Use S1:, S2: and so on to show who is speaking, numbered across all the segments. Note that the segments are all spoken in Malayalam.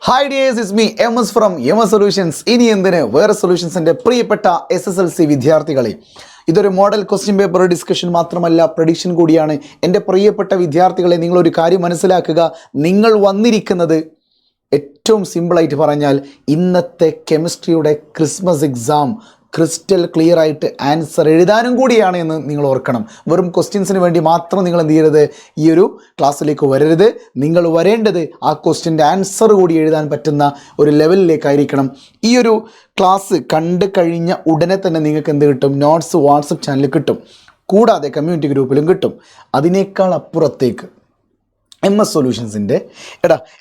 S1: Hi dears, it's me MS from MS solutions. ഇനി എന്തിന് വേറെ സൊല്യൂഷൻസിൻ്റെ പ്രിയപ്പെട്ട SSLC വിദ്യാർത്ഥികളെ, ഇതൊരു മോഡൽ ക്വസ്റ്റ്യൻ പേപ്പർ ഡിസ്കഷൻ മാത്രമല്ല, പ്രഡിക്ഷൻ കൂടിയാണ്. എൻ്റെ പ്രിയപ്പെട്ട വിദ്യാർത്ഥികളെ, നിങ്ങളൊരു കാര്യം മനസ്സിലാക്കുക. നിങ്ങൾ വന്നിരിക്കുന്നത് ഏറ്റവും സിമ്പിളായിട്ട് പറഞ്ഞാൽ ഇന്നത്തെ കെമിസ്ട്രിയുടെ ക്രിസ്മസ് എക്സാം ക്രിസ്റ്റൽ ക്ലിയർ ആയിട്ട് ആൻസർ എഴുതാനും കൂടിയാണ് എന്ന് നിങ്ങൾ ഓർക്കണം. വെറും ക്വസ്റ്റ്യൻസിന് വേണ്ടി മാത്രം നിങ്ങൾ എന്ത് ചെയ്യരുത്, ഈ ഒരു ക്ലാസ്സിലേക്ക് വരരുത്. നിങ്ങൾ വരേണ്ടത് ആ ക്വസ്റ്റ്യൻ്റെ ആൻസർ കൂടി എഴുതാൻ പറ്റുന്ന ഒരു ലെവലിലേക്കായിരിക്കണം. ഈ ഒരു ക്ലാസ് കണ്ടു കഴിഞ്ഞ ഉടനെ തന്നെ നിങ്ങൾക്ക് എന്ത് കിട്ടും? നോട്ട്സ് വാട്സപ്പ് ചാനലിൽ കിട്ടും, കൂടാതെ കമ്മ്യൂണിറ്റി ഗ്രൂപ്പിലും കിട്ടും. അതിനേക്കാൾ അപ്പുറത്തേക്ക് MS സൊല്യൂഷൻസിൻ്റെ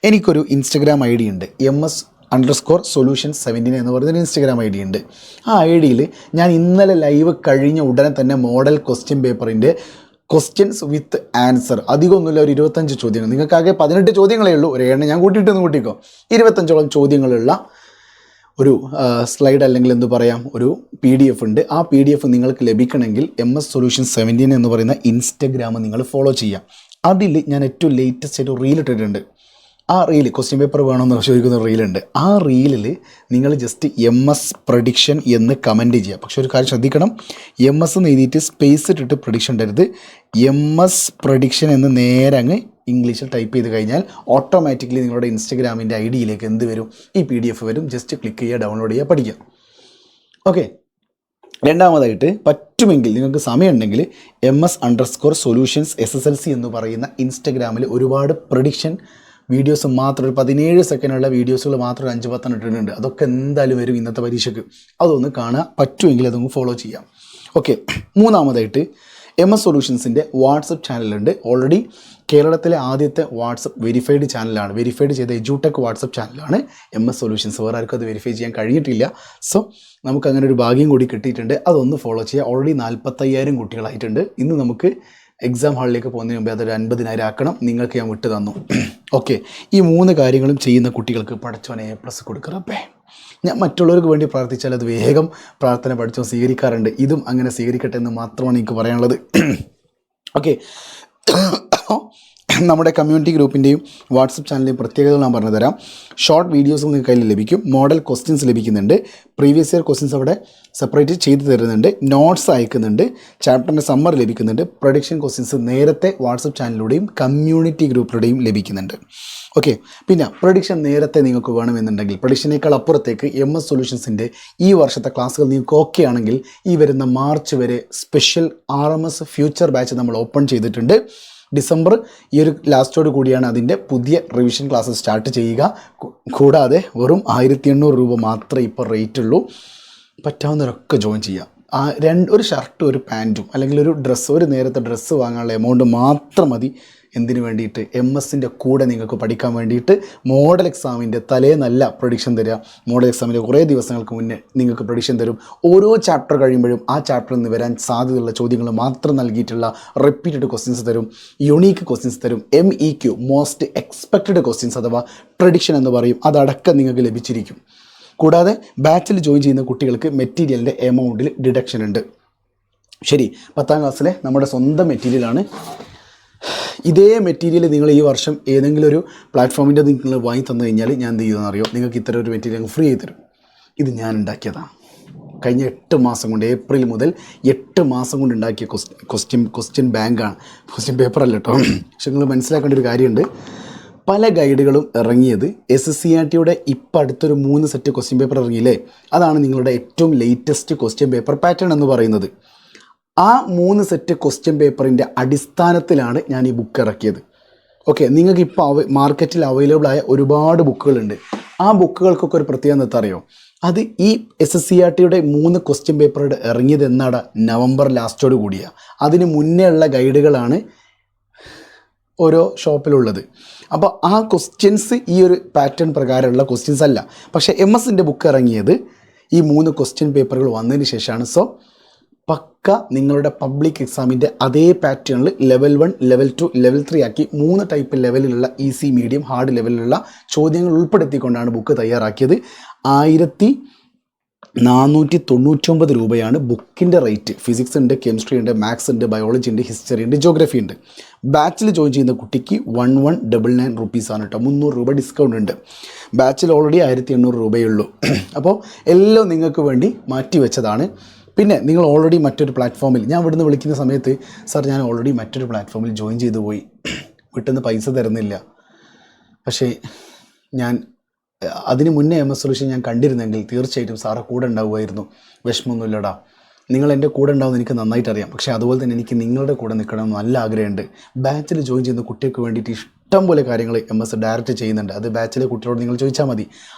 S1: എനിക്കൊരു ഇൻസ്റ്റഗ്രാം ID ഉണ്ട്, MS_solutions17 എന്ന് പറയുന്നൊരു ഇൻസ്റ്റഗ്രാം ID ഉണ്ട്. ആ IDയിൽ ഞാൻ ഇന്നലെ ലൈവ് കഴിഞ്ഞ ഉടനെ തന്നെ മോഡൽ ക്വസ്റ്റ്യൻ പേപ്പറിൻ്റെ ക്വസ്റ്റ്യൻസ് വിത്ത് ആൻസർ, അധികമൊന്നുമില്ല, ഒരു 25 ചോദ്യങ്ങൾ. നിങ്ങൾക്കാകെ 18 ചോദ്യങ്ങളേ ഉള്ളൂ, ഒരു എണ്ണം ഞാൻ കൂട്ടിയിട്ടൊന്ന് കൂട്ടിക്കോ. 25ഓളം ചോദ്യങ്ങളുള്ള ഒരു സ്ലൈഡ് അല്ലെങ്കിൽ എന്ത് പറയാം, ഒരു PDF ഉണ്ട്. ആ PDF നിങ്ങൾക്ക് ലഭിക്കണമെങ്കിൽ MS_solutions17 എന്ന് പറയുന്ന ഇൻസ്റ്റഗ്രാം നിങ്ങൾ ഫോളോ ചെയ്യാം. അതിൽ ഞാൻ ഏറ്റവും ലേറ്റസ്റ്റ് ആയിട്ട് റീൽ ഇട്ടിട്ടുണ്ട്. ആ റീൽ ക്വസ്റ്റ്യൻ പേപ്പർ വേണമെന്ന് ചോദിക്കുന്ന റീലുണ്ട്. ആ റീലിൽ നിങ്ങൾ ജസ്റ്റ് MS പ്രഡിക്ഷൻ എന്ന് കമൻറ്റ് ചെയ്യുക. പക്ഷേ ഒരു കാര്യം ശ്രദ്ധിക്കണം, MS എന്ന് എഴുതിയിട്ട് സ്പേസ് ഇട്ടിട്ട് പ്രഡിക്ഷൻ ഇടരുത്. MS പ്രഡിക്ഷൻ എന്ന് നേരെ അങ്ങ് ഇംഗ്ലീഷിൽ ടൈപ്പ് ചെയ്ത് കഴിഞ്ഞാൽ ഓട്ടോമാറ്റിക്കലി നിങ്ങളുടെ ഇൻസ്റ്റഗ്രാമിൻ്റെ IDയിലേക്ക് എന്ത് വരും? ഈ PDF വരും. ജസ്റ്റ് ക്ലിക്ക് ചെയ്യുക, ഡൗൺലോഡ് ചെയ്യുക, പഠിക്കുക. ഓക്കെ. രണ്ടാമതായിട്ട് പറ്റുമെങ്കിൽ നിങ്ങൾക്ക് സമയമുണ്ടെങ്കിൽ MS_solutions SSLC എന്ന് പറയുന്ന ഇൻസ്റ്റഗ്രാമിൽ ഒരുപാട് പ്രഡിക്ഷൻ വീഡിയോസ് മാത്രം, ഒരു 17 സെക്കൻഡുള്ള വീഡിയോസുകൾ മാത്രം 5-10 ഇട്ടിട്ടുണ്ട്. അതൊക്കെ എന്തായാലും വരും ഇന്നത്തെ പരീക്ഷയ്ക്ക്. അതൊന്ന് കാണുക, പറ്റുമെങ്കിൽ അതൊന്ന് ഫോളോ ചെയ്യാം. ഓക്കെ. മൂന്നാമതായിട്ട് MS സൊല്യൂഷൻസിൻ്റെ വാട്സപ്പ് ചാനലുണ്ട്. ഓൾറെഡി കേരളത്തിലെ ആദ്യത്തെ വാട്സപ്പ് വെരിഫൈഡ് ചാനലാണ്, വെരിഫൈഡ് ചെയ്ത എജ്യൂടെക് വാട്സപ്പ് ചാനലാണ് MS സൊല്യൂഷൻസ്. വേറെ ആർക്കും അത് വെരിഫൈ ചെയ്യാൻ കഴിഞ്ഞിട്ടില്ല. സോ നമുക്കങ്ങനെ ഒരു ഭാഗ്യം കൂടി കിട്ടിയിട്ടുണ്ട്. അതൊന്ന് ഫോളോ ചെയ്യുക. ഓൾറെഡി 45,000 കുട്ടികളായിട്ടുണ്ട്. ഇന്ന് നമുക്ക് എക്സാം ഹാളിലേക്ക് പോകുന്നതിന് മുമ്പേ അതൊരു 50,000 ആക്കണം. നിങ്ങൾക്ക് ഞാൻ വിട്ടു തന്നു. ഓക്കെ. ഈ 3 കാര്യങ്ങളും ചെയ്യുന്ന കുട്ടികൾക്ക് പഠിച്ചവനെ A+ കൊടുക്കറപ്പേ. ഞാൻ മറ്റുള്ളവർക്ക് വേണ്ടി പ്രാർത്ഥിച്ചാൽ അത് വേഗം പ്രാർത്ഥന പഠിച്ചോ സ്വീകരിക്കാറുണ്ട്. ഇതും അങ്ങനെ സ്വീകരിക്കട്ടെ എന്ന് മാത്രമാണ് എനിക്ക് പറയാനുള്ളത്. ഓക്കെ. നമ്മുടെ കമ്മ്യൂണിറ്റി ഗ്രൂപ്പിൻ്റെയും വാട്സപ്പ് ചാനലിൻ്റെയും പ്രത്യേകതകൾ ഞാൻ പറഞ്ഞു തരാം. ഷോർട്ട് വീഡിയോസ് നിങ്ങൾക്ക് കയ്യിൽ ലഭിക്കും, മോഡൽ ക്വസ്റ്റ്യൻസ് ലഭിക്കുന്നുണ്ട്, പ്രീവിയസ് ഇയർ ക്വസ്റ്റ്യൻസ് അവിടെ സെപ്പറേറ്റ് ചെയ്ത് തരുന്നുണ്ട്, നോട്ട്സ് അയക്കുന്നുണ്ട്, ചാപ്റ്ററിൻ്റെ സമ്മർ ലഭിക്കുന്നുണ്ട്, പ്രൊഡിക്ഷൻ ക്വസ്റ്റ്യൻസ് നേരത്തെ വാട്സപ്പ് ചാനലിലൂടെയും കമ്മ്യൂണിറ്റി ഗ്രൂപ്പിലൂടെയും ലഭിക്കുന്നുണ്ട്. ഓക്കെ. പിന്നെ പ്രൊഡിക്ഷൻ നേരത്തെ നിങ്ങൾക്ക് വേണമെന്നുണ്ടെങ്കിൽ പ്രൊഡിക്ഷനേക്കാൾ അപ്പുറത്തേക്ക് MS സൊല്യൂഷൻസിൻ്റെ ഈ വർഷത്തെ ക്ലാസ്സുകൾ നിങ്ങൾക്ക് ഓക്കെ ആണെങ്കിൽ ഈ വരുന്ന മാർച്ച് വരെ സ്പെഷ്യൽ RMS ഫ്യൂച്ചർ ബാച്ച് നമ്മൾ ഓപ്പൺ ചെയ്തിട്ടുണ്ട്. ഡിസംബർ ഈ ഒരു ലാസ്റ്റോട് കൂടിയാണ് അതിൻ്റെ പുതിയ റിവിഷൻ ക്ലാസ് സ്റ്റാർട്ട് ചെയ്യുക. കൂടാതെ വെറും 1,800 രൂപ മാത്രമേ ഇപ്പോൾ റേറ്റ് ഉള്ളൂ. പറ്റാവുന്നവരൊക്കെ ജോയിൻ ചെയ്യാം. ഒരു ഷർട്ടും ഒരു പാൻറ്റും അല്ലെങ്കിൽ ഒരു ഡ്രസ്സ്, ഒരു നേരത്തെ ഡ്രസ്സ് വാങ്ങാനുള്ള എമൗണ്ട് മാത്രം മതി. എന്തിനു വേണ്ടിയിട്ട്? MSൻ്റെ കൂടെ നിങ്ങൾക്ക് പഠിക്കാൻ വേണ്ടിയിട്ട്. മോഡൽ എക്സാമിൻ്റെ തലേന്നല്ല പ്രൊഡിക്ഷൻ തരിക, മോഡൽ എക്സാമിൻ്റെ കുറേ ദിവസങ്ങൾക്ക് മുന്നേ നിങ്ങൾക്ക് പ്രൊഡിക്ഷൻ തരും. ഓരോ ചാപ്റ്റർ കഴിയുമ്പോഴും ആ ചാപ്റ്ററിൽ നിന്ന് വരാൻ സാധ്യതയുള്ള ചോദ്യങ്ങൾ മാത്രം നൽകിയിട്ടുള്ള റിപ്പീറ്റഡ് ക്വസ്റ്റ്യൻസ് തരും, യുണീക്ക് ക്വസ്റ്റ്യൻസ് തരും, MEQ മോസ്റ്റ് എക്സ്പെക്റ്റഡ് ക്വസ്റ്റ്യൻസ് അഥവാ പ്രഡിക്ഷൻ എന്ന് പറയും, അതടക്കം നിങ്ങൾക്ക് ലഭിച്ചിരിക്കും. കൂടാതെ ബാച്ചിൽ ജോയിൻ ചെയ്യുന്ന കുട്ടികൾക്ക് മെറ്റീരിയലിൻ്റെ എമൗണ്ടിൽ ഡിഡക്ഷൻ ഉണ്ട്. ശരി, 10ാം ക്ലാസ്സിലെ നമ്മുടെ സ്വന്തം മെറ്റീരിയലാണ്. ഇതേ മെറ്റീരിയൽ നിങ്ങൾ ഈ വർഷം ഏതെങ്കിലും ഒരു പ്ലാറ്റ്ഫോമിൻ്റെ നിങ്ങൾ വാങ്ങി തന്നു കഴിഞ്ഞാൽ ഞാൻ എന്ത് ചെയ്യുമെന്ന് അറിയോ? നിങ്ങൾക്ക് ഇത്തരം ഒരു മെറ്റീരിയൽ ഫ്രീ ആയി തരും. ഇത് ഞാൻ ഉണ്ടാക്കിയതാണ്. കഴിഞ്ഞ 8 മാസം കൊണ്ട്, ഏപ്രിൽ മുതൽ 8 മാസം കൊണ്ട് ഉണ്ടാക്കിയ ക്വസ്റ്റ്യൻ ബാങ്കാണ്, ക്വസ്റ്റ്യൻ പേപ്പറല്ല കേട്ടോ. പക്ഷെ നിങ്ങൾ മനസ്സിലാക്കേണ്ട ഒരു കാര്യമുണ്ട്, പല ഗൈഡുകളും ഇറങ്ങിയത് SSCRTയുടെ ഇപ്പം അടുത്തൊരു 3 സെറ്റ് ക്വസ്റ്റ്യൻ പേപ്പർ ഇറങ്ങിയില്ലേ, അതാണ് നിങ്ങളുടെ ഏറ്റവും ലേറ്റസ്റ്റ് ക്വസ്റ്റ്യൻ പേപ്പർ പാറ്റേൺ എന്ന് പറയുന്നത്. ആ 3 സെറ്റ് ക്വസ്റ്റ്യൻ പേപ്പറിൻ്റെ അടിസ്ഥാനത്തിലാണ് ഞാൻ ഈ ബുക്ക് ഇറക്കിയത്. ഓക്കെ. നിങ്ങൾക്ക് ഇപ്പോൾ മാർക്കറ്റിൽ അവൈലബിൾ ആയ ഒരുപാട് ബുക്കുകളുണ്ട്. ആ ബുക്കുകൾക്കൊക്കെ ഒരു പ്രത്യേകത എന്താ അറിയോ? അത് ഈ SSCRTയുടെ 3 ക്വസ്റ്റ്യൻ പേപ്പറുടെ ഇറങ്ങിയത് എന്നാണ്? നവംബർ ലാസ്റ്റോട് കൂടിയാണ്. അതിന് മുന്നേ ഉള്ള ഗൈഡുകളാണ് ഓരോ ഷോപ്പിലുള്ളത്. അപ്പോൾ ആ ക്വസ്റ്റ്യൻസ് ഈ ഒരു പാറ്റേൺ പ്രകാരമുള്ള ക്വസ്റ്റ്യൻസ് അല്ല. പക്ഷേ MSൻ്റെ ബുക്ക് ഇറങ്ങിയത് ഈ 3 ക്വസ്റ്റ്യൻ പേപ്പറുകൾ വന്നതിന് ശേഷമാണ്. സോ പക്ക നിങ്ങളുടെ പബ്ലിക് എക്സാമിൻ്റെ അതേ പാറ്റേണിൽ ലെവൽ 1, ലെവൽ 2, ലെവൽ 3 ആക്കി 3 ടൈപ്പ് ലെവലിലുള്ള ഈസി, മീഡിയം, ഹാർഡ് ലെവലിലുള്ള ചോദ്യങ്ങൾ ഉൾപ്പെടുത്തിക്കൊണ്ടാണ് ബുക്ക് തയ്യാറാക്കിയത്. 499 രൂപയാണ് ബുക്കിൻ്റെ റേറ്റ്. ഫിസിക്സ് ഉണ്ട്, കെമിസ്ട്രി ഉണ്ട്, മാത്സ് ഉണ്ട്, ബയോളജി ഉണ്ട്, ഹിസ്റ്ററി ഉണ്ട്, ജോഗ്രഫി ഉണ്ട്. ബാച്ചിൽ ജോയിൻ ചെയ്യുന്ന കുട്ടിക്ക് 1199 റുപ്പീസാണ് കേട്ടോ. 300 രൂപ ഡിസ്കൗണ്ട് ഉണ്ട്. ബാച്ചിൽ ഓൾറെഡി 1800 രൂപയേ ഉള്ളൂ. അപ്പോൾ എല്ലാം നിങ്ങൾക്ക് വേണ്ടി മാറ്റി വെച്ചതാണ്. പിന്നെ നിങ്ങൾ ഓൾറെഡി മറ്റൊരു പ്ലാറ്റ്ഫോമിൽ, ഞാൻ ഇവിടുന്ന് വിളിക്കുന്ന സമയത്ത് സാർ ഞാൻ ഓൾറെഡി മറ്റൊരു പ്ലാറ്റ്ഫോമിൽ ജോയിൻ ചെയ്തു പോയി, വീട്ടിൽ നിന്ന് പൈസ തരുന്നില്ല, പക്ഷേ ഞാൻ അതിന് മുന്നേ MS സൊല്യൂഷൻ ഞാൻ കണ്ടിരുന്നെങ്കിൽ തീർച്ചയായിട്ടും സാറ് കൂടെ ഉണ്ടാവുമായിരുന്നു. വിഷമമൊന്നുമില്ലടാ, നിങ്ങൾ എൻ്റെ കൂടെ ഉണ്ടാവുമെന്ന് എനിക്ക് നന്നായിട്ട് അറിയാം. പക്ഷേ അതുപോലെ തന്നെ എനിക്ക് നിങ്ങളുടെ കൂടെ നിൽക്കണം നല്ല ആഗ്രഹമുണ്ട്. ബാച്ചിൽ ജോയിൻ ചെയ്യുന്ന കുട്ടികൾക്ക് വേണ്ടിയിട്ട് ഇഷ്ടം പോലെ കാര്യങ്ങൾ MS ഡയറക്റ്റ് ചെയ്യുന്നുണ്ട്. അത് ബാച്ചിലെ കുട്ടികളോട് നിങ്ങൾ ചോദിച്ചാൽ മതി.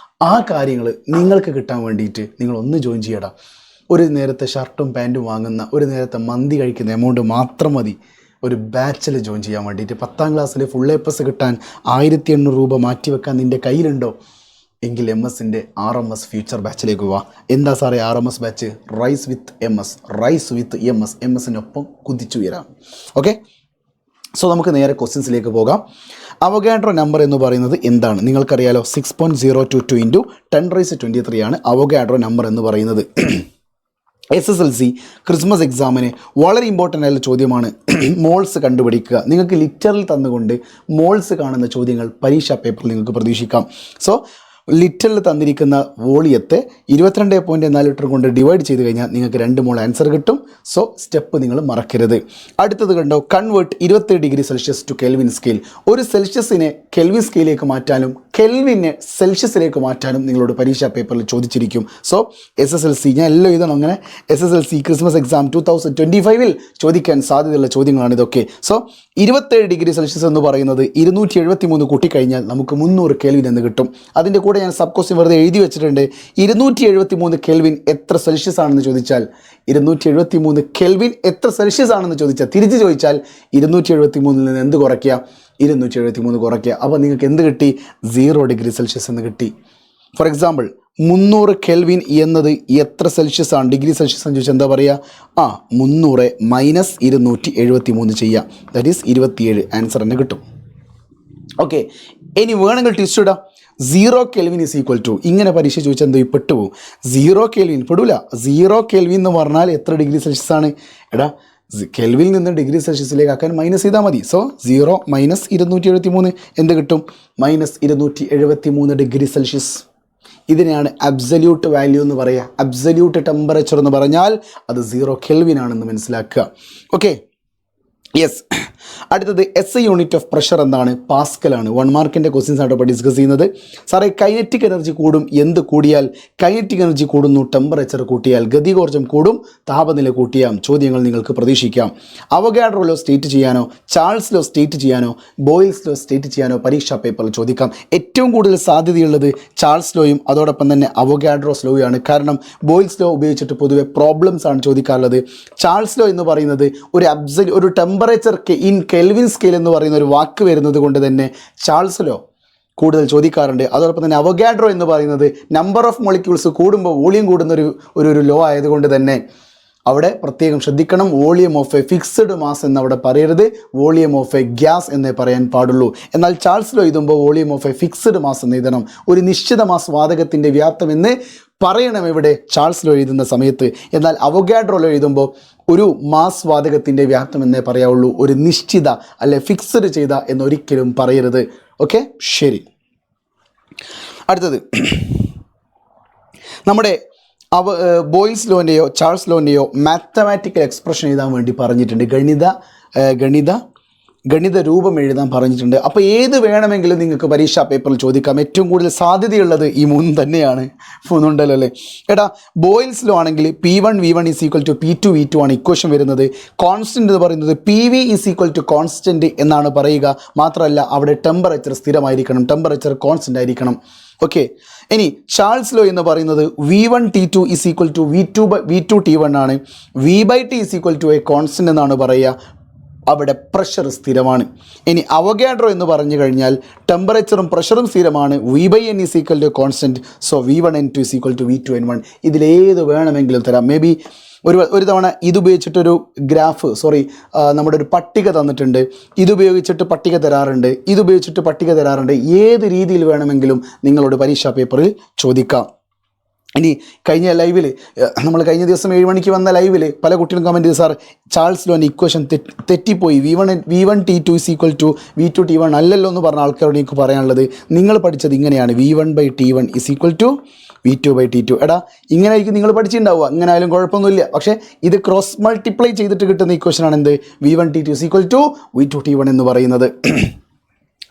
S1: ആ കാര്യങ്ങൾ നിങ്ങൾക്ക് കിട്ടാൻ വേണ്ടിയിട്ട് നിങ്ങളൊന്ന് ജോയിൻ ചെയ്യടാ. ഒരു നേരത്തെ ഷർട്ടും പാൻറ്റും വാങ്ങുന്ന, ഒരു നേരത്തെ മന്തി കഴിക്കുന്ന എമൗണ്ട് മാത്രം മതി ഒരു ബാച്ചിൽ ജോയിൻ ചെയ്യാൻ വേണ്ടിയിട്ട്. 10ാം ക്ലാസ്സിൽ ഫുൾ A+ കിട്ടാൻ 1800 രൂപ മാറ്റി വെക്കാൻ നിൻ്റെ കയ്യിലുണ്ടോ എങ്കിൽ MSൻ്റെ RMS ഫ്യൂച്ചർ ബാച്ചിലേക്ക് പോവാം. എന്താ സാറേ RMS batch? Rise with MS, MSനൊപ്പം കുതിച്ചുയരാം. ഓക്കെ, സോ നമുക്ക് നേരെ ക്വസ്റ്റ്യൻസിലേക്ക് പോകാം. അവഗാഡ്രോ നമ്പർ എന്ന് പറയുന്നത് എന്താണ്? നിങ്ങൾക്കറിയാലോ, 6.022 × 10⁻23 ആണ് അവഗാഡ്രോ നമ്പർ എന്ന് പറയുന്നത്. SSLC ക്രിസ്മസ് എക്സാമിന് വളരെ ഇമ്പോർട്ടൻ്റ് ആയിട്ടുള്ള ചോദ്യമാണ് മോൾസ് കണ്ടുപിടിക്കുക. നിങ്ങൾക്ക് ലിറ്ററിൽ തന്നുകൊണ്ട് മോൾസ് കാണുന്ന ചോദ്യങ്ങൾ പരീക്ഷാ പേപ്പറിൽ നിങ്ങൾക്ക് പ്രതീക്ഷിക്കാം. സോ ലിറ്ററിൽ തന്നിരിക്കുന്ന വോളിയത്തെ 22.4 ലിറ്റർ കൊണ്ട് ഡിവൈഡ് ചെയ്ത് കഴിഞ്ഞാൽ നിങ്ങൾക്ക് 2 മോൾ ആൻസർ കിട്ടും. സോ സ്റ്റെപ്പ് നിങ്ങൾ മറക്കരുത്. അടുത്തത് കണ്ടോ, convert 27°C to kelvin scale. ഒരു സെൽഷ്യസിനെ കെൽവിൻ സ്കെയിലേക്ക് മാറ്റാനും കെൽവിനെ സെൽഷ്യസിലേക്ക് മാറ്റാനും നിങ്ങളോട് പരീക്ഷാ പേപ്പറിൽ ചോദിച്ചിരിക്കും. സോ SSLC, ഞാൻ എല്ലാം എഴുതണം അങ്ങനെ, SSLC ക്രിസ്മസ് എക്സാം 2025 ചോദിക്കാൻ സാധ്യതയുള്ള ചോദ്യങ്ങളാണ് ഇതൊക്കെ. സോ 27°C എന്ന് പറയുന്നത് 273 കൂട്ടിക്കഴിഞ്ഞാൽ നമുക്ക് 300 കെൽവിൻ എന്ന് കിട്ടും. അതിൻ്റെ കൂടെ ഞാൻ സബ് ക്വസ്റ്റ്യൻ വെറുതെ എഴുതി വെച്ചിട്ടുണ്ട്. 273 കെൽവിൻ എത്ര സെൽഷ്യസ് ആണെന്ന് ചോദിച്ചാൽ, 273 കെൽവിൻ എത്ര സെൽഷ്യസ് ആണെന്ന് ചോദിച്ചാൽ, തിരിച്ച് ചോദിച്ചാൽ 273 നിന്ന് എന്ത് കുറയ്ക്കുക? 273 കുറയ്ക്കുക. അപ്പോൾ നിങ്ങൾക്ക് എന്ത് കിട്ടി? 0°C എന്ന് കിട്ടി. ഫോർ എക്സാമ്പിൾ 300 കെൽവിൻ എന്നത് എത്ര സെൽഷ്യസ് ആണ്? ഡിഗ്രി സെൽഷ്യസ് എന്ന് ചോദിച്ചാൽ എന്താ പറയുക? 300 മൈനസ് 273 ചെയ്യുക, ദാറ്റ് ഈസ് 27. ആൻസർ തന്നെ കിട്ടും. ഓക്കെ, ഇനി വേണമെങ്കിൽ ട്വിസ്റ്റ് ഇടാം. 0 കെൽവിൻ ഈസ് ഈക്വൽ ടു, ഇങ്ങനെ പരീക്ഷ ചോദിച്ചാൽ എന്തോ പെട്ടുപോകും. 0 കെൽവിൻ പെടൂല. 0 കെൽവിൻ എന്ന് പറഞ്ഞാൽ എത്ര ഡിഗ്രി സെൽഷ്യസ് ആണ്? എടാ, കെൽവിൽ നിന്ന് ഡിഗ്രി സെൽഷ്യസിലേക്ക് ആക്കാൻ മൈനസ് ചെയ്താൽ മതി. സോ 0 മൈനസ് 273 എന്ത് കിട്ടും? Minus 273°C. ഇതിനെയാണ് അബ്സല്യൂട്ട് വാല്യൂ എന്ന് പറയുക. അബ്സല്യൂട്ട് ടെമ്പറേച്ചർ എന്ന് പറഞ്ഞാൽ അത് 0 കെൽവിൻ ആണെന്ന് മനസ്സിലാക്കുക. Okay, yes. അടുത്തത് SI യൂണിറ്റ് ഓഫ് പ്രഷർ എന്താണ്? പാസ്കലാണ്. 1 മാർക്കിൻ്റെ ക്വസ്റ്റ്യൻസ് ആണ് ഇപ്പോൾ ഡിസ്കസ് ചെയ്യുന്നത്. സാറേ, കൈനറ്റിക് എനർജി കൂടും. എന്ത് കൂടിയാൽ? കൈനറ്റിക് എനർജി കൂടുന്നു ടെമ്പറേച്ചർ കൂട്ടിയാൽ. ഗതികോർജ്ജം കൂടും താപനില കൂട്ടിയാൽ. ചോദ്യങ്ങൾ നിങ്ങൾക്ക് പ്രതീക്ഷിക്കാം. അവഗാഡ്രോ ലോ സ്റ്റേറ്റ് ചെയ്യാനോ, ചാൾസ് ലോ സ്റ്റേറ്റ് ചെയ്യാനോ, ബോയിൽസ് ലോ സ്റ്റേറ്റ് ചെയ്യാനോ പരീക്ഷാ പേപ്പറിൽ ചോദിക്കാം. ഏറ്റവും കൂടുതൽ സാധ്യതയുള്ളത് ചാൾസ് ലോയും അതോടൊപ്പം തന്നെ അവഗാഡ്രോസ് ലോയാണ്. കാരണം ബോയിൽസ് ലോ ഉപയോഗിച്ചിട്ട് പൊതുവെ പ്രോബ്ലംസ് ആണ് ചോദിക്കാറുള്ളത്. ചാൾസ് ലോ എന്ന് പറയുന്നത് ഒരു ടെമ്പറേച്ചർ ഇൻ കെൽവിൻ സ്കെയിൽ എന്ന് പറയുന്ന ഒരു വാക്ക് വരുന്നത് കൊണ്ട് തന്നെ ചാൾസ് ലോ കൂടുതൽ ചോദിക്കാറുണ്ട്. അതോടൊപ്പം തന്നെ അവഗാഡ്രോ എന്ന് പറയുന്നത് നമ്പർ ഓഫ് മോളിക്യൂൾസ് കൂടുമ്പോൾ വോളിയം കൂടുന്ന ഒരു ലോ ആയതുകൊണ്ട് തന്നെ അവിടെ പ്രത്യേകം ശ്രദ്ധിക്കണം. Volume of a fixed mass എന്നവിടെ പറയരുത്, വോളിയം ഓഫ് എ ഗ്യാസ് എന്നേ പറയാൻ പാടുള്ളൂ. എന്നാൽ ചാൾസ് ലോ എഴുതുമ്പോൾ volume of a fixed mass എന്ന് എഴുതണം. ഒരു നിശ്ചിത മാസ് വാതകത്തിൻ്റെ വ്യാപ്തം എന്ന് പറയണം ഇവിടെ ചാൾസ് ലോ എഴുതുന്ന സമയത്ത്. എന്നാൽ അവഗാഡ്രോ ലോ എഴുതുമ്പോൾ ഒരു മാസ് വാതകത്തിൻ്റെ വ്യാപ്തം എന്നേ പറയാവുള്ളൂ. ഒരു നിശ്ചിത അല്ലെ ഫിക്സ്ഡ് ചെയ്ത എന്നൊരിക്കലും പറയരുത്. ഓക്കെ, ശരി. അടുത്തത് നമ്മുടെ ബോയിൽസ് ലോൻ്റെയോ ചാൾസ് ലോൻ്റെയോ മാത്തമാറ്റിക്കൽ എക്സ്പ്രഷൻ എഴുതാൻ വേണ്ടി പറഞ്ഞിട്ടുണ്ട്. ഗണിത രൂപം എഴുതാൻ പറഞ്ഞിട്ടുണ്ട്. അപ്പോൾ ഏത് വേണമെങ്കിലും നിങ്ങൾക്ക് പരീക്ഷാ പേപ്പറിൽ ചോദിക്കാം. ഏറ്റവും കൂടുതൽ സാധ്യതയുള്ളത് ഈ 3 തന്നെയാണ്. 3 ഉണ്ടല്ലോ അല്ലേ? എടാ, ബോയിൽസ് ലോ ആണെങ്കിൽ P1 V1 is equal to P2 V2 ആണ് ഇക്വേഷൻ വരുന്നത്. കോൺസ്റ്റൻറ്റ് എന്ന് പറയുന്നത് PV is equal to constant എന്നാണ് പറയുക. മാത്രമല്ല അവിടെ ടെമ്പറേച്ചർ സ്ഥിരമായിരിക്കണം, ടെമ്പറേച്ചർ കോൺസ്റ്റൻ്റ് ആയിരിക്കണം. ഓക്കെ, ഇനി ചാൾസ് ലോ എന്ന് പറയുന്നത് V1 T2 is equal to V2 T1 ആണ്. V/T is equal to a constant എന്നാണ് പറയുക. അവിടെ പ്രഷർ സ്ഥിരമാണ്. ഇനി അവഗാഡ്രോ എന്ന് പറഞ്ഞു കഴിഞ്ഞാൽ ടെമ്പറേച്ചറും പ്രഷറും സ്ഥിരമാണ്. V/N is equal to constant. So V1N2 is equal to V2N1. ഇതിലേത് വേണമെങ്കിലും തരാം. മേ ബി ഒരു തവണ ഇതുപയോഗിച്ചിട്ടൊരു നമ്മുടെ ഒരു പട്ടിക തന്നിട്ടുണ്ട്. ഇതുപയോഗിച്ചിട്ട് പട്ടിക തരാറുണ്ട്, ഇതുപയോഗിച്ചിട്ട് പട്ടിക തരാറുണ്ട്. ഏത് രീതിയിൽ വേണമെങ്കിലും നിങ്ങളോട് പരീക്ഷാ പേപ്പറിൽ ചോദിക്കാം. ഇനി കഴിഞ്ഞ ലൈവിൽ നമ്മൾ കഴിഞ്ഞ ദിവസം 7 മണിക്ക് വന്ന ലൈവിൽ പല കുട്ടികളും കമൻറ്റ് ചെയ്തു, സാർ ചാൾസ് ലോൻ്റെ ഇക്വേഷൻ തെറ്റിപ്പോയി, V1T2 = V2T1 അല്ലല്ലോ എന്ന് പറഞ്ഞ ആൾക്കാരോട് എനിക്ക് പറയാനുള്ളത്, നിങ്ങൾ പഠിച്ചത് ഇങ്ങനെയാണ്, V1/T1 = V2/T2. എടാ ഇങ്ങനെ ആയിരിക്കും നിങ്ങൾ പഠിച്ചിട്ടുണ്ടാവുക, ഇങ്ങനെ ആയാലും കുഴപ്പമൊന്നുമില്ല. പക്ഷേ ഇത് ക്രോസ് മൾട്ടിപ്ലൈ ചെയ്തിട്ട് കിട്ടുന്ന ഇക്വേഷനാണ് എന്ത്, V1T2 = V2T1 എന്ന് പറയുന്നത്.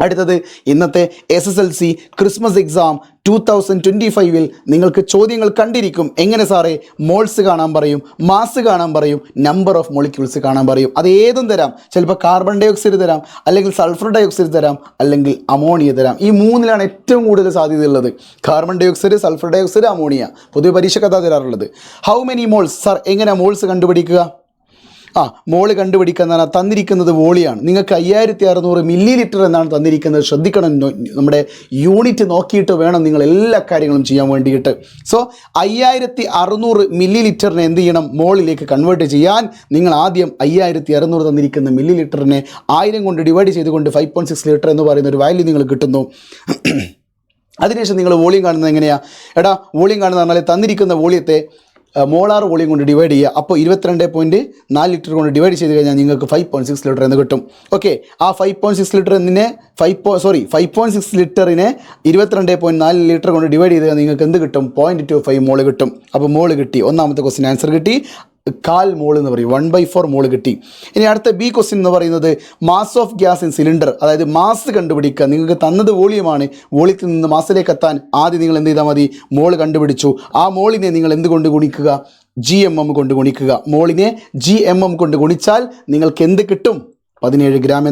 S1: അടുത്തത് ഇന്നത്തെ SSLC ക്രിസ്മസ് എക്സാം 2025 നിങ്ങൾക്ക് ചോദ്യങ്ങൾ കണ്ടിരിക്കും. എങ്ങനെ സാറേ? മോൾസ് കാണാൻ പറയും, മാസ് കാണാൻ പറയും, നമ്പർ ഓഫ് മോളിക്യൂൾസ് കാണാൻ പറയും. അത് ഏതും തരാം. ചിലപ്പോൾ കാർബൺ ഡൈ ഓക്സൈഡ് തരാം, അല്ലെങ്കിൽ സൾഫർ ഡൈ ഓക്സൈഡ് തരാം, അല്ലെങ്കിൽ അമോണിയ തരാം. ഈ മൂന്നിലാണ് ഏറ്റവും കൂടുതൽ സാധ്യതയുള്ളത്. Carbon dioxide, sulphur dioxide, ammonia. പൊതുവെ പരീക്ഷയ്ക്ക് അതാ തരാറുള്ളത്. How many moles sir? എങ്ങനെ മോൾസ് കണ്ടുപിടിക്കുക? മോള് കണ്ടുപിടിക്കുക എന്നാണ് തന്നിരിക്കുന്നത്. വോളിയാണ്. നിങ്ങൾക്ക് 5600 ml എന്നാണ് തന്നിരിക്കുന്നത്. ശ്രദ്ധിക്കണം, നമ്മുടെ യൂണിറ്റ് നോക്കിയിട്ട് വേണം നിങ്ങൾ എല്ലാ കാര്യങ്ങളും ചെയ്യാൻ വേണ്ടിയിട്ട്. സോ 5600 ml എന്ത് ചെയ്യണം? മോളിലേക്ക് കൺവേർട്ട് ചെയ്യാൻ നിങ്ങൾ ആദ്യം 5600 തന്നിരിക്കുന്ന മില്ലിലിറ്ററിനെ 1000 കൊണ്ട് ഡിവൈഡ് ചെയ്തുകൊണ്ട് 5.6 ലിറ്റർ എന്ന് പറയുന്ന ഒരു വാല്യൂ നിങ്ങൾ കിട്ടുന്നു. അതിനുശേഷം നിങ്ങൾ വോളിയം കാണുന്നത് എങ്ങനെയാണ്? എടാ വോളിയം കാണുന്നത് പറഞ്ഞാൽ തന്നിരിക്കുന്ന വോളിയത്തെ മോളാർ വോളിയം കൊണ്ട് ഡിവൈഡ് ചെയ്യുക. അപ്പോൾ 22.4 ലിറ്റർ കൊണ്ട് ഡിവൈഡ് ചെയ്ത് കഴിഞ്ഞാൽ നിങ്ങൾക്ക് 5.6 ലിറ്റർ എന്ന് കിട്ടും. ഓക്കെ, ആ 5.6 ലിറ്ററിനെ 5.6 ലിറ്ററിനെ 22.4 ലിറ്റർ കൊണ്ട് ഡിവൈഡ് ചെയ്ത് കഴിഞ്ഞാൽ നിങ്ങൾക്ക് എന്ത് കിട്ടും? 0.25 മോള് കിട്ടും. അപ്പോൾ മോള് കിട്ടി. ഒന്നാമത്തെ ക്വസ്റ്റ്യൻ ആൻസർ കിട്ടി. 1/4 മോൾ എന്ന് പറയും, 1/4 മോൾ കിട്ടി. ഇനി അടുത്ത ബി ക്വസ്റ്റ്യൻ എന്ന് പറയുന്നത് mass of gas in cylinder, അതായത് മാസ് കണ്ടുപിടിക്കുക. നിങ്ങൾക്ക് തന്നത് വോളിയമാണ്. വോളിയത്തിൽ നിന്ന് മാസിലേക്ക് എത്താൻ ആദ്യം നിങ്ങൾ എന്ത് ചെയ്താൽ മതി? മോൾ കണ്ടുപിടിച്ചു. ആ മോളിനെ നിങ്ങൾ എന്തുകൊണ്ട് ഗുണിക്കുക? GMM കൊണ്ട് ഗുണിക്കുക. മോളിനെ GMM കൊണ്ട് ഗുണിച്ചാൽ നിങ്ങൾക്ക് എന്ത് കിട്ടും? 17 ഗ്രാം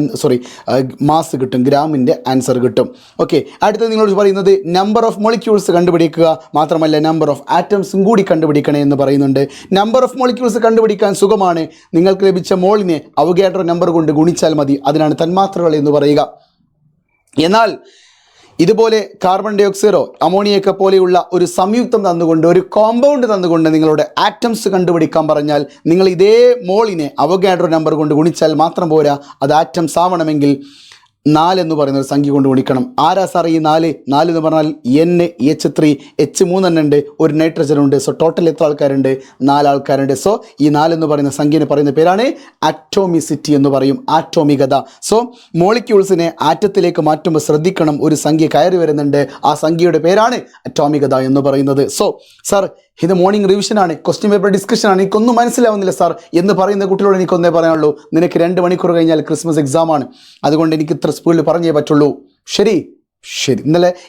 S1: മാസ് കിട്ടും. ഗ്രാമിൻ്റെ ആൻസർ കിട്ടും. ഓക്കെ, അടുത്തത് നിങ്ങളോട് പറയുന്നത് നമ്പർ ഓഫ് മോളിക്യൂൾസ് കണ്ടുപിടിക്കുക. മാത്രമല്ല നമ്പർ ഓഫ് ആറ്റംസും കൂടി കണ്ടുപിടിക്കണേ എന്ന് പറയുന്നുണ്ട്. നമ്പർ ഓഫ് മോളിക്യൂൾസ് കണ്ടുപിടിക്കാൻ സുഖമാണ്. നിങ്ങൾക്ക് ലഭിച്ച മോളിനെ അവഗാഡ്രോ നമ്പർ കൊണ്ട് ഗുണിച്ചാൽ മതി. അതിനാണ് തന്മാത്രകൾ എന്ന് പറയുക. എന്നാൽ ഇതുപോലെ കാർബൺ ഡൈ ഓക്സൈഡോ അമോണിയൊക്കെ പോലെയുള്ള ഒരു സംയുക്തം തന്നുകൊണ്ട്, ഒരു കോമ്പൗണ്ട് തന്നുകൊണ്ട് നിങ്ങളുടെ ആറ്റംസ് കണ്ടുപിടിക്കാൻ പറഞ്ഞാൽ നിങ്ങൾ ഇതേ മോളിനെ അവഗാഡ്രോ നമ്പർ കൊണ്ട് ഗുണിച്ചാൽ മാത്രം പോരാ. അത് ആറ്റംസ് ആവണമെങ്കിൽ 4 എന്ന് പറയുന്ന ഒരു സംഖ്യ കൊണ്ട് ഗുണിക്കണം. ആരാ സാറേ ഈ 4 എന്ന് പറഞ്ഞാൽ NH3 H3 ഉണ്ട്, ഒരു നൈട്രജൻ ഉണ്ട്. സോ ടോട്ടൽ എത്ര ആൾക്കാരുണ്ട്? 4 ആൾക്കാരുണ്ട്. സോ ഈ 4 എന്ന് പറയുന്ന സംഖ്യനെ പറയുന്ന പേരാണ് ആറ്റോമിസിറ്റി എന്ന് പറയും, ആറ്റോമികത. സോ മോളിക്യൂൾസിനെ ആറ്റത്തിലേക്ക് മാറ്റുമ്പോൾ ശ്രദ്ധിക്കണം, ഒരു സംഖ്യ കയറി വരുന്നുണ്ട്. ആ സംഖ്യയുടെ പേരാണ് അറ്റോമികത എന്ന് പറയുന്നത്. സോ സാർ ഇത് മോർണിംഗ് റിവിഷനാണ്, ക്വസ്റ്റ്യൻ പേപ്പർ ഡിസ്കഷനാണ്, എനിക്കൊന്നും മനസ്സിലാവുന്നില്ല സാർ എന്ന് പറയുന്ന കുട്ടികളോട് എനിക്കൊന്നേ പറയാനുള്ളൂ, നിനക്ക് 2 മണിക്കൂർ കഴിഞ്ഞാൽ ക്രിസ്മസ് എക്സാം ആണ്. അതുകൊണ്ട് എനിക്ക് ഇത്ര സ്പീഡിൽ പറഞ്ഞേ പറ്റുള്ളൂ. ശരി.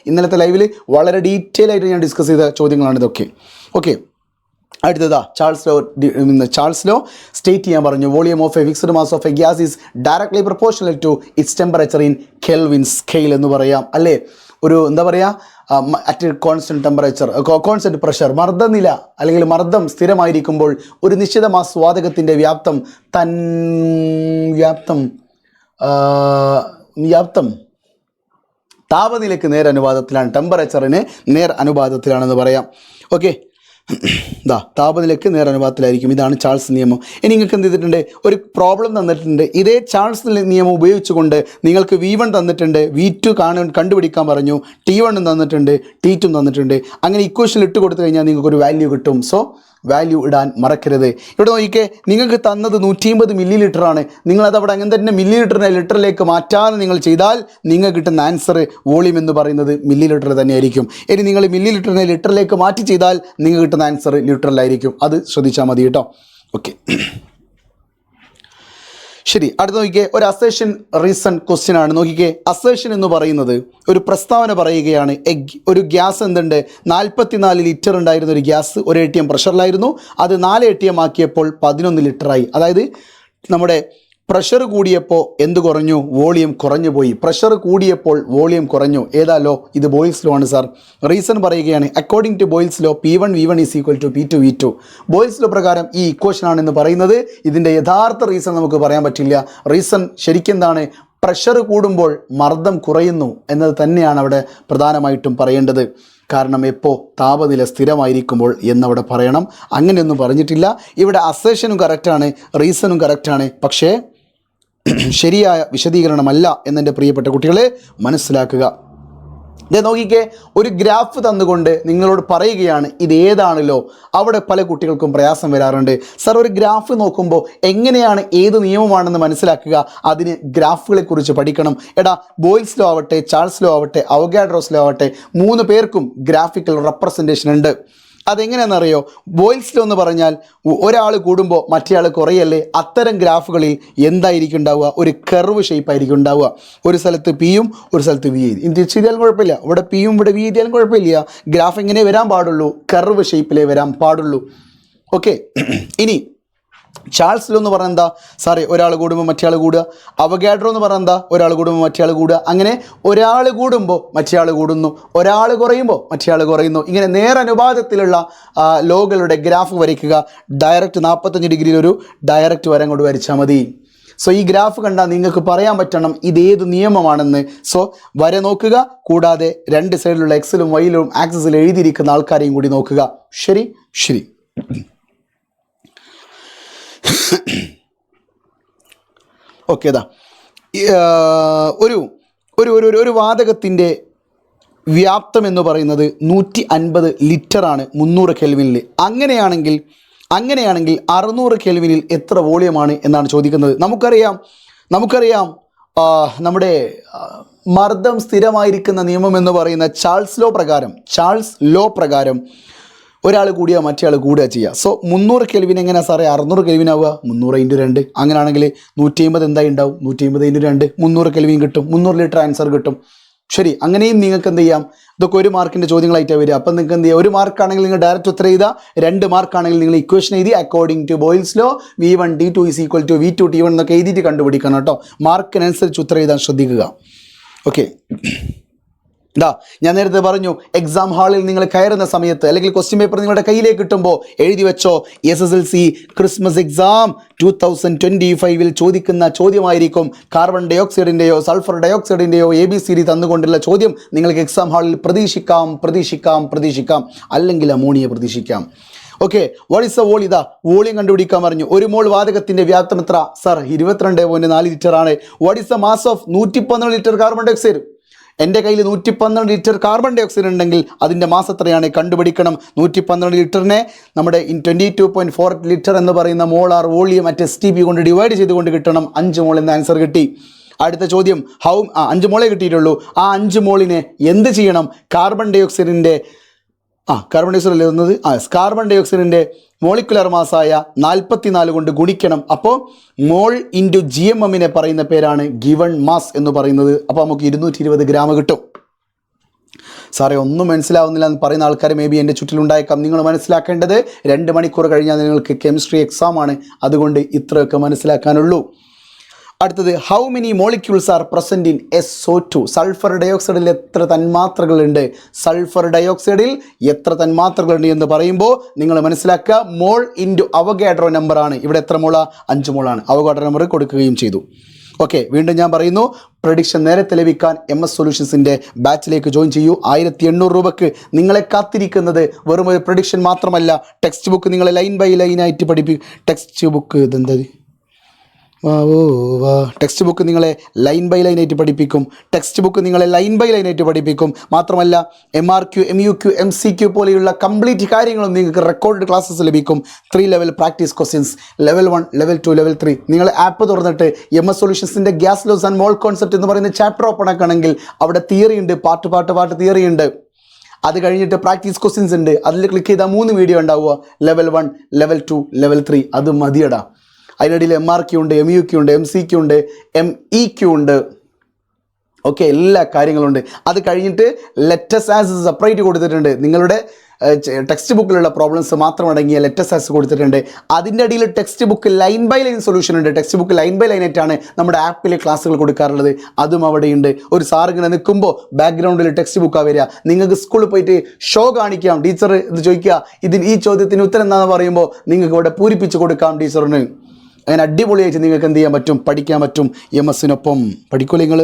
S1: ഇന്നലത്തെ ലൈവിൽ വളരെ ഡീറ്റെയിൽ ആയിട്ട് ഞാൻ ഡിസ്കസ് ചെയ്ത ചോദ്യങ്ങളാണ് ഇതൊക്കെ. ഓക്കെ, അടുത്തതാ ചാൾസ് ലോ സ്റ്റേറ്റ് ചെയ്യാൻ പറഞ്ഞു. Volume of a fixed mass of a gas is directly proportional to its temperature in Kelvin scale എന്ന് പറയാം അല്ലേ. ഒരു എന്താ പറയുക, at constant temperature, constant pressure, മർദ്ദനില അല്ലെങ്കിൽ മർദ്ദം സ്ഥിരമായിരിക്കുമ്പോൾ ഒരു നിശ്ചിത മാസ് വാതകത്തിൻ്റെ വ്യാപ്തം താപനിലയ്ക്ക് നേരനുപാതത്തിലാണ്, ടെമ്പറേച്ചറിന് നേർ അനുപാതത്തിലാണെന്ന് പറയാം. ഓക്കെ, താപനിലയ്ക്ക് നേരനുപാതത്തിലായിരിക്കും. ഇതാണ് ചാൾസ് നിയമം. ഇനി നിങ്ങൾക്ക് എന്ത് ചെയ്തിട്ടുണ്ട്? ഒരു പ്രോബ്ലം തന്നിട്ടുണ്ട്. ഇതേ ചാൾസ് നിയമം ഉപയോഗിച്ചുകൊണ്ട് നിങ്ങൾക്ക് V1 തന്നിട്ടുണ്ട്, V2 കണ്ടുപിടിക്കാൻ പറഞ്ഞു, T1 തന്നിട്ടുണ്ട്, T2 തന്നിട്ടുണ്ട്. അങ്ങനെ ഇക്വേഷൻ ഇട്ട് കൊടുത്തു കഴിഞ്ഞാൽ നിങ്ങൾക്കൊരു വാല്യൂ കിട്ടും. സോ വാല്യൂ ഇടാൻ മറക്കരുത്. ഇവിടെ നോക്കിക്കേ, നിങ്ങൾക്ക് തന്നത് 150 ml ആണ്. നിങ്ങളത് അവിടെ അങ്ങനെ തന്നെ മില്ലിലിറ്ററിനെ ലിറ്ററിലേക്ക് മാറ്റാതെ നിങ്ങൾ ചെയ്താൽ നിങ്ങൾക്ക് കിട്ടുന്ന ആൻസർ വോളിയം എന്ന് പറയുന്നത് മില്ലിലിറ്റർ തന്നെയായിരിക്കും. ഇനി നിങ്ങൾ മില്ലിലിറ്ററിനെ ലിറ്ററിലേക്ക് മാറ്റി ചെയ്താൽ നിങ്ങൾക്ക് കിട്ടുന്ന ആൻസർ ലിറ്ററിലായിരിക്കും. അത് ശ്രദ്ധിച്ചാൽ മതി കേട്ടോ. ഓക്കെ, ശരി. അടുത്ത് നോക്കിക്കേ, ഒരു അസേഷൻ റീസൺ ക്വസ്റ്റ്യൻ ആണ്. നോക്കിക്കേ, അസേഷൻ എന്ന് പറയുന്നത് ഒരു പ്രസ്താവന പറയുകയാണ്. ഒരു ഗ്യാസ് എന്തുണ്ട്? 44 ലിറ്റർ ഉണ്ടായിരുന്ന ഒരു ഗ്യാസ് 1 ATM പ്രഷറിലായിരുന്നു. അത് 4 ATM ആക്കിയപ്പോൾ 11 ലിറ്ററായി. അതായത് നമ്മുടെ പ്രഷർ കൂടിയപ്പോൾ എന്ത് കുറഞ്ഞു? വോളിയം കുറഞ്ഞു പോയി. പ്രഷർ കൂടിയപ്പോൾ വോളിയം കുറഞ്ഞു. ഏതാ ലോ? ഇത് ബോയിൽസ് ലോ ആണ് സാർ. റീസൺ പറയുകയാണ്, according to Boyle's law P1 V1 = P2 V2. Boyle's law പ്രകാരം ഈ ഇക്വേഷൻ ആണെന്ന് പറയുന്നത്. ഇതിൻ്റെ യഥാർത്ഥ റീസൺ നമുക്ക് പറയാൻ പറ്റില്ല. റീസൺ ശരിക്കും എന്താണ്? പ്രഷർ കൂടുമ്പോൾ മർദ്ദം കുറയുന്നു എന്നത് തന്നെയാണ് അവിടെ പ്രധാനമായിട്ടും പറയേണ്ടത്. കാരണം എപ്പോൾ താപനില സ്ഥിരമായിരിക്കുമ്പോൾ എന്നവിടെ പറയണം. അങ്ങനെയൊന്നും പറഞ്ഞിട്ടില്ല. ഇവിടെ അസേഷനും കറക്റ്റാണ്, റീസണും കറക്റ്റാണ്. പക്ഷേ ശരിയായ വിശദീകരണമല്ല എന്നെൻ്റെ പ്രിയപ്പെട്ട കുട്ടികളെ മനസ്സിലാക്കുക. ഇത് നോക്കിക്കേ, ഒരു ഗ്രാഫ് തന്നുകൊണ്ട് നിങ്ങളോട് പറയുകയാണ് ഇത് ഏതാണല്ലോ. അവിടെ പല കുട്ടികൾക്കും പ്രയാസം വരാറുണ്ട്. സർ, ഒരു ഗ്രാഫ് നോക്കുമ്പോൾ എങ്ങനെയാണ് ഏത് നിയമമാണെന്ന് മനസ്സിലാക്കുക? അതിന് ഗ്രാഫുകളെ കുറിച്ച് പഠിക്കണം. എടാ, ബോയ്ൽസ് ലോ ആവട്ടെ, ചാൾസ് ലോ ആവട്ടെ, അവഗാഡ്രോസ് ലോ ആവട്ടെ, 3 പേർക്കും ഗ്രാഫിക്കൽ റെപ്രസെൻറ്റേഷൻ ഉണ്ട്. അതെങ്ങനെയാണെന്നറിയോ? ബോയ്ൽസ് ലോ എന്ന് പറഞ്ഞാൽ ഒരാൾ കൂടുമ്പോൾ മറ്റേയാൾ കുറയല്ലേ. അത്തരം ഗ്രാഫുകളിൽ എന്തായിരിക്കും ഉണ്ടാവുക? ഒരു കർവ് ഷേപ്പ് ആയിരിക്കും ഉണ്ടാവുക. ഒരു സ്ഥലത്ത് പിയും ഒരു സ്ഥലത്ത് വി ഇത് തിരിച്ചെഴുതിയാലും കുഴപ്പമില്ല. ഇവിടെ പിയും ഇവിടെ വി എഴുതിയാലും കുഴപ്പമില്ല. ഗ്രാഫ് എങ്ങനെ വരാൻ പാടുള്ളൂ? കർവ് ഷേപ്പിലേ വരാൻ പാടുള്ളൂ. ഓക്കെ, ഇനി ചാൾസ് ലോ എന്ന് പറഞ്ഞാൽ എന്താ? സാറേ, ഒരാൾ കൂടുമ്പോൾ മറ്റേ കൂടുക. അവഗാഡ്രോ എന്ന് പറഞ്ഞാൽ എന്താ? ഒരാൾ കൂടുമ്പോൾ മറ്റേ കൂടുക. അങ്ങനെ ഒരാൾ കൂടുമ്പോൾ മറ്റേ കൂടുന്നു, ഒരാൾ കുറയുമ്പോൾ മറ്റേ കുറയുന്നു. ഇങ്ങനെ നേരനുപാതത്തിലുള്ള ലോകളുടെ ഗ്രാഫ് വരയ്ക്കുക. ഡയറക്റ്റ് 45 ഡിഗ്രിയിൽ ഒരു ഡയറക്റ്റ് വര കൊണ്ട് വരച്ചാൽ മതി. സോ ഈ ഗ്രാഫ് കണ്ടാൽ നിങ്ങൾക്ക് പറയാൻ പറ്റണം ഇതേത് നിയമമാണെന്ന്. സോ വര നോക്കുക, കൂടാതെ 2 സൈഡിലുള്ള എക്സിലും വൈയിലും ആക്സിസിൽ എഴുതിയിരിക്കുന്ന ആൾക്കാരെയും കൂടി നോക്കുക. ശരി ശരി. ഓക്കെ, ഇതാ ഒരു ഒരു ഒരു വാതകത്തിൻ്റെ വ്യാപ്തം എന്ന് പറയുന്നത് 150 ലിറ്ററാണ് 300 കെൽവിനിൽ. അങ്ങനെയാണെങ്കിൽ 600 കെൽവിനിൽ എത്ര വോളിയമാണ് എന്നാണ് ചോദിക്കുന്നത്. നമുക്കറിയാം നമ്മുടെ മർദ്ദം സ്ഥിരമായിരിക്കുന്ന നിയമം എന്ന് പറയുന്ന ചാൾസ് ലോ പ്രകാരം ഒരാൾ കൂടിയാൽ മറ്റേ ആൾ കൂടുക ചെയ്യുക. സോ 300 കെൽവിൻ എങ്ങനെയാണ് സാറേ 600 കെൽവിൻ ആവുക? 300 × 2. അങ്ങനെയാണെങ്കിൽ 150 എന്തായി ഉണ്ടാവും? 150 × 2 300 കെൽവിൻ കിട്ടും. 300 ലിറ്റർ ആൻസർ കിട്ടും. ശരി, അങ്ങനെയും നിങ്ങൾക്ക് എന്ത് ചെയ്യാം? ഇതൊക്കെ 1 മാർക്കിൻ്റെ ചോദ്യങ്ങളായിട്ടാണ് വരിക. അപ്പം നിങ്ങൾക്ക് എന്ത് ചെയ്യുക? 1 മാർക്കാണെങ്കിൽ നിങ്ങൾ ഡയറക്റ്റ് ഉത്തരം എഴുതുക. 2 മാർക്കാണെങ്കിൽ നിങ്ങൾ ഇക്വേഷൻ എഴുതി according to ബോയ്ൽസ് law V1 D2 = V2 T1 എന്നൊക്കെ എഴുതിയിട്ട് കണ്ടുപിടിക്കണം കേട്ടോ. മാർക്കിനനുസരിച്ച് ഉത്തരം എഴുതാൻ ശ്രദ്ധിക്കുക. ഓക്കെ, ഞാൻ നേരത്തെ പറഞ്ഞു, എക്സാം ഹാളിൽ നിങ്ങൾ കയറുന്ന സമയത്ത് അല്ലെങ്കിൽ ക്വസ്റ്റ്യൻ പേപ്പർ നിങ്ങളുടെ കയ്യിലേക്ക് കിട്ടുമ്പോൾ എഴുതി വെച്ചോ, SSLC ക്രിസ്മസ് എക്സാം 2025 ചോദിക്കുന്ന ചോദ്യമായിരിക്കും കാർബൺ ഡയോക്സൈഡിൻ്റെയോ സൾഫർ ഡയോക്സൈഡിൻ്റെയോ ABCD തന്നുകൊണ്ടുള്ള ചോദ്യം നിങ്ങൾക്ക് എക്സാം ഹാളിൽ പ്രതീക്ഷിക്കാം. അല്ലെങ്കിൽ അമോണിയ പ്രതീക്ഷിക്കാം. Okay, what is the vol? ഇതാ വോളിയം കണ്ടുപിടിക്കാൻ പറഞ്ഞു. 1 മോൾ വാതകത്തിൻ്റെ വ്യാപ്തം എത്ര? സാർ 22.4 ലിറ്റർ ആണ്. What is the mass of 112 litre carbon dioxide? എൻ്റെ കയ്യിൽ 112 ലിറ്റർ കാർബൺ ഡയോക്സൈഡ് ഉണ്ടെങ്കിൽ അതിൻ്റെ മാസം എത്രയാണ് കണ്ടുപിടിക്കണം. 112 ലിറ്ററിനെ നമ്മുടെ 22.4 ലിറ്റർ എന്ന് പറയുന്ന മോളാർ വോളിയം അറ്റ് STP കൊണ്ട് ഡിവൈഡ് ചെയ്തുകൊണ്ട് കിട്ടണം. 5 മോൾ എന്ന ആൻസർ കിട്ടി. അടുത്ത ചോദ്യം, 5 മോളെ കിട്ടിയിട്ടുള്ളൂ. ആ 5 മോളിനെ എന്ത് ചെയ്യണം? കാർബൺ ഡയോക്സൈഡിൻ്റെ മോളിക്കുലർ മാസായ 44 കൊണ്ട് ഗുണിക്കണം. അപ്പോൾ മോൾ ഇൻറ്റു GMM പറയുന്ന പേരാണ് ഗിവൺ മാസ് എന്ന് പറയുന്നത്. അപ്പോൾ നമുക്ക് 220 ഗ്രാം കിട്ടും. സാറേ, ഒന്നും മനസ്സിലാവുന്നില്ല എന്ന് പറയുന്ന ആൾക്കാർ മേ ബി എൻ്റെ ചുറ്റിലുണ്ടായേക്കാം. നിങ്ങൾ മനസ്സിലാക്കേണ്ടത് 2 മണിക്കൂർ കഴിഞ്ഞാൽ നിങ്ങൾക്ക് കെമിസ്ട്രി എക്സാം ആണ്. അതുകൊണ്ട് ഇത്രയൊക്കെ മനസ്സിലാക്കാനുള്ളൂ. അടുത്തത്, how many molecules are present in SO2? Sulphur ഡയോക്സൈഡിൽ എത്ര തന്മാത്രകളുണ്ട്? എന്ന് പറയുമ്പോൾ നിങ്ങൾ മനസ്സിലാക്കുക, മോൾ ഇൻറ്റു അവഗാഡ്രോ നമ്പറാണ്. ഇവിടെ എത്ര മോളാ? 5 മോളാണ്. അവഗാഡ്രോ നമ്പർ കൊടുക്കുകയും ചെയ്തു. ഓക്കെ, വീണ്ടും ഞാൻ പറയുന്നു, പ്രഡിക്ഷൻ നേരത്തെ ലഭിക്കാൻ MS സൊല്യൂഷൻസിൻ്റെ ബാച്ചിലേക്ക് ജോയിൻ ചെയ്യൂ. 1800 രൂപയ്ക്ക് നിങ്ങളെ കാത്തിരിക്കുന്നത് വെറും ഒരു പ്രഡിക്ഷൻ മാത്രമല്ല, ടെക്സ്റ്റ് ബുക്ക് നിങ്ങളെ ലൈൻ ബൈ ലൈൻ ആയിട്ട് പഠിപ്പിക്കും. ടെക്സ്റ്റ് ബുക്ക് നിങ്ങളെ ലൈൻ ബൈ ലൈൻ ആയിട്ട് പഠിപ്പിക്കും. മാത്രമല്ല MRQ, MUQ, MCQ പോലെയുള്ള കംപ്ലീറ്റ് കാര്യങ്ങളും നിങ്ങൾക്ക് റെക്കോർഡ് ക്ലാസ്സസ് ലഭിക്കും. 3 level practice questions, level 1, level 2, level 3. നിങ്ങൾ ആപ്പ് തുറന്നിട്ട് MS സൊല്യൂഷൻസിൻ്റെ gas laws and mole concept എന്ന് പറയുന്ന ചാപ്റ്റർ ഓപ്പൺ ആക്കുകയാണെങ്കിൽ അവിടെ തിയറി ഉണ്ട്, പാട്ട് തിയറി ഉണ്ട്. അത് കഴിഞ്ഞിട്ട് പ്രാക്ടീസ് ക്വസ്റ്റ്യൻസ് ഉണ്ട്. അതിൽ ക്ലിക്ക് ചെയ്താൽ 3 വീഡിയോ ഉണ്ടാവുക. Level 1, level 2, level 3. അത് മതിയടാ. അതിനിടയിൽ MRQ ഉണ്ട്, MUQ ഉണ്ട്, MCQ ഉണ്ട്, MEQ ഉണ്ട്. ഓക്കെ, എല്ലാ കാര്യങ്ങളുണ്ട്. അത് കഴിഞ്ഞിട്ട് ലെറ്റസ് ആസ് സെപ്പറേറ്റ് കൊടുത്തിട്ടുണ്ട്. നിങ്ങളുടെ ടെക്സ്റ്റ് ബുക്കിലുള്ള പ്രോബ്ലംസ് മാത്രം അടങ്ങിയ ലെറ്റസ് ആസ് കൊടുത്തിട്ടുണ്ട്. അതിൻ്റെ അടിയിൽ textbook line by line solution ഉണ്ട്. Textbook line by line ആയിട്ടാണ് നമ്മുടെ ആപ്പിലെ ക്ലാസ്സുകൾ കൊടുക്കാറുള്ളത്. അതും അവിടെയുണ്ട്. ഒരു സാർ ഇങ്ങനെ നിൽക്കുമ്പോൾ ബാക്ക്ഗ്രൗണ്ടിൽ ടെക്സ്റ്റ് ബുക്കാണ് വരിക. നിങ്ങൾക്ക് സ്കൂളിൽ പോയിട്ട് ഷോ കാണിക്കാം. ടീച്ചർ ഇത് ചോദിക്കുക, ഈ ചോദ്യത്തിന് ഉത്തരം എന്താണെന്ന് പറയുമ്പോൾ നിങ്ങൾക്ക് ഇവിടെ പൂരിപ്പിച്ച് കൊടുക്കാം ടീച്ചറിന്. അങ്ങനെ അടിപൊളിയായിട്ട് നിങ്ങൾക്ക് എന്ത് ചെയ്യാൻ പറ്റും? പഠിക്കാൻ പറ്റും. MSനൊപ്പം പഠിക്കൂലേ നിങ്ങൾ?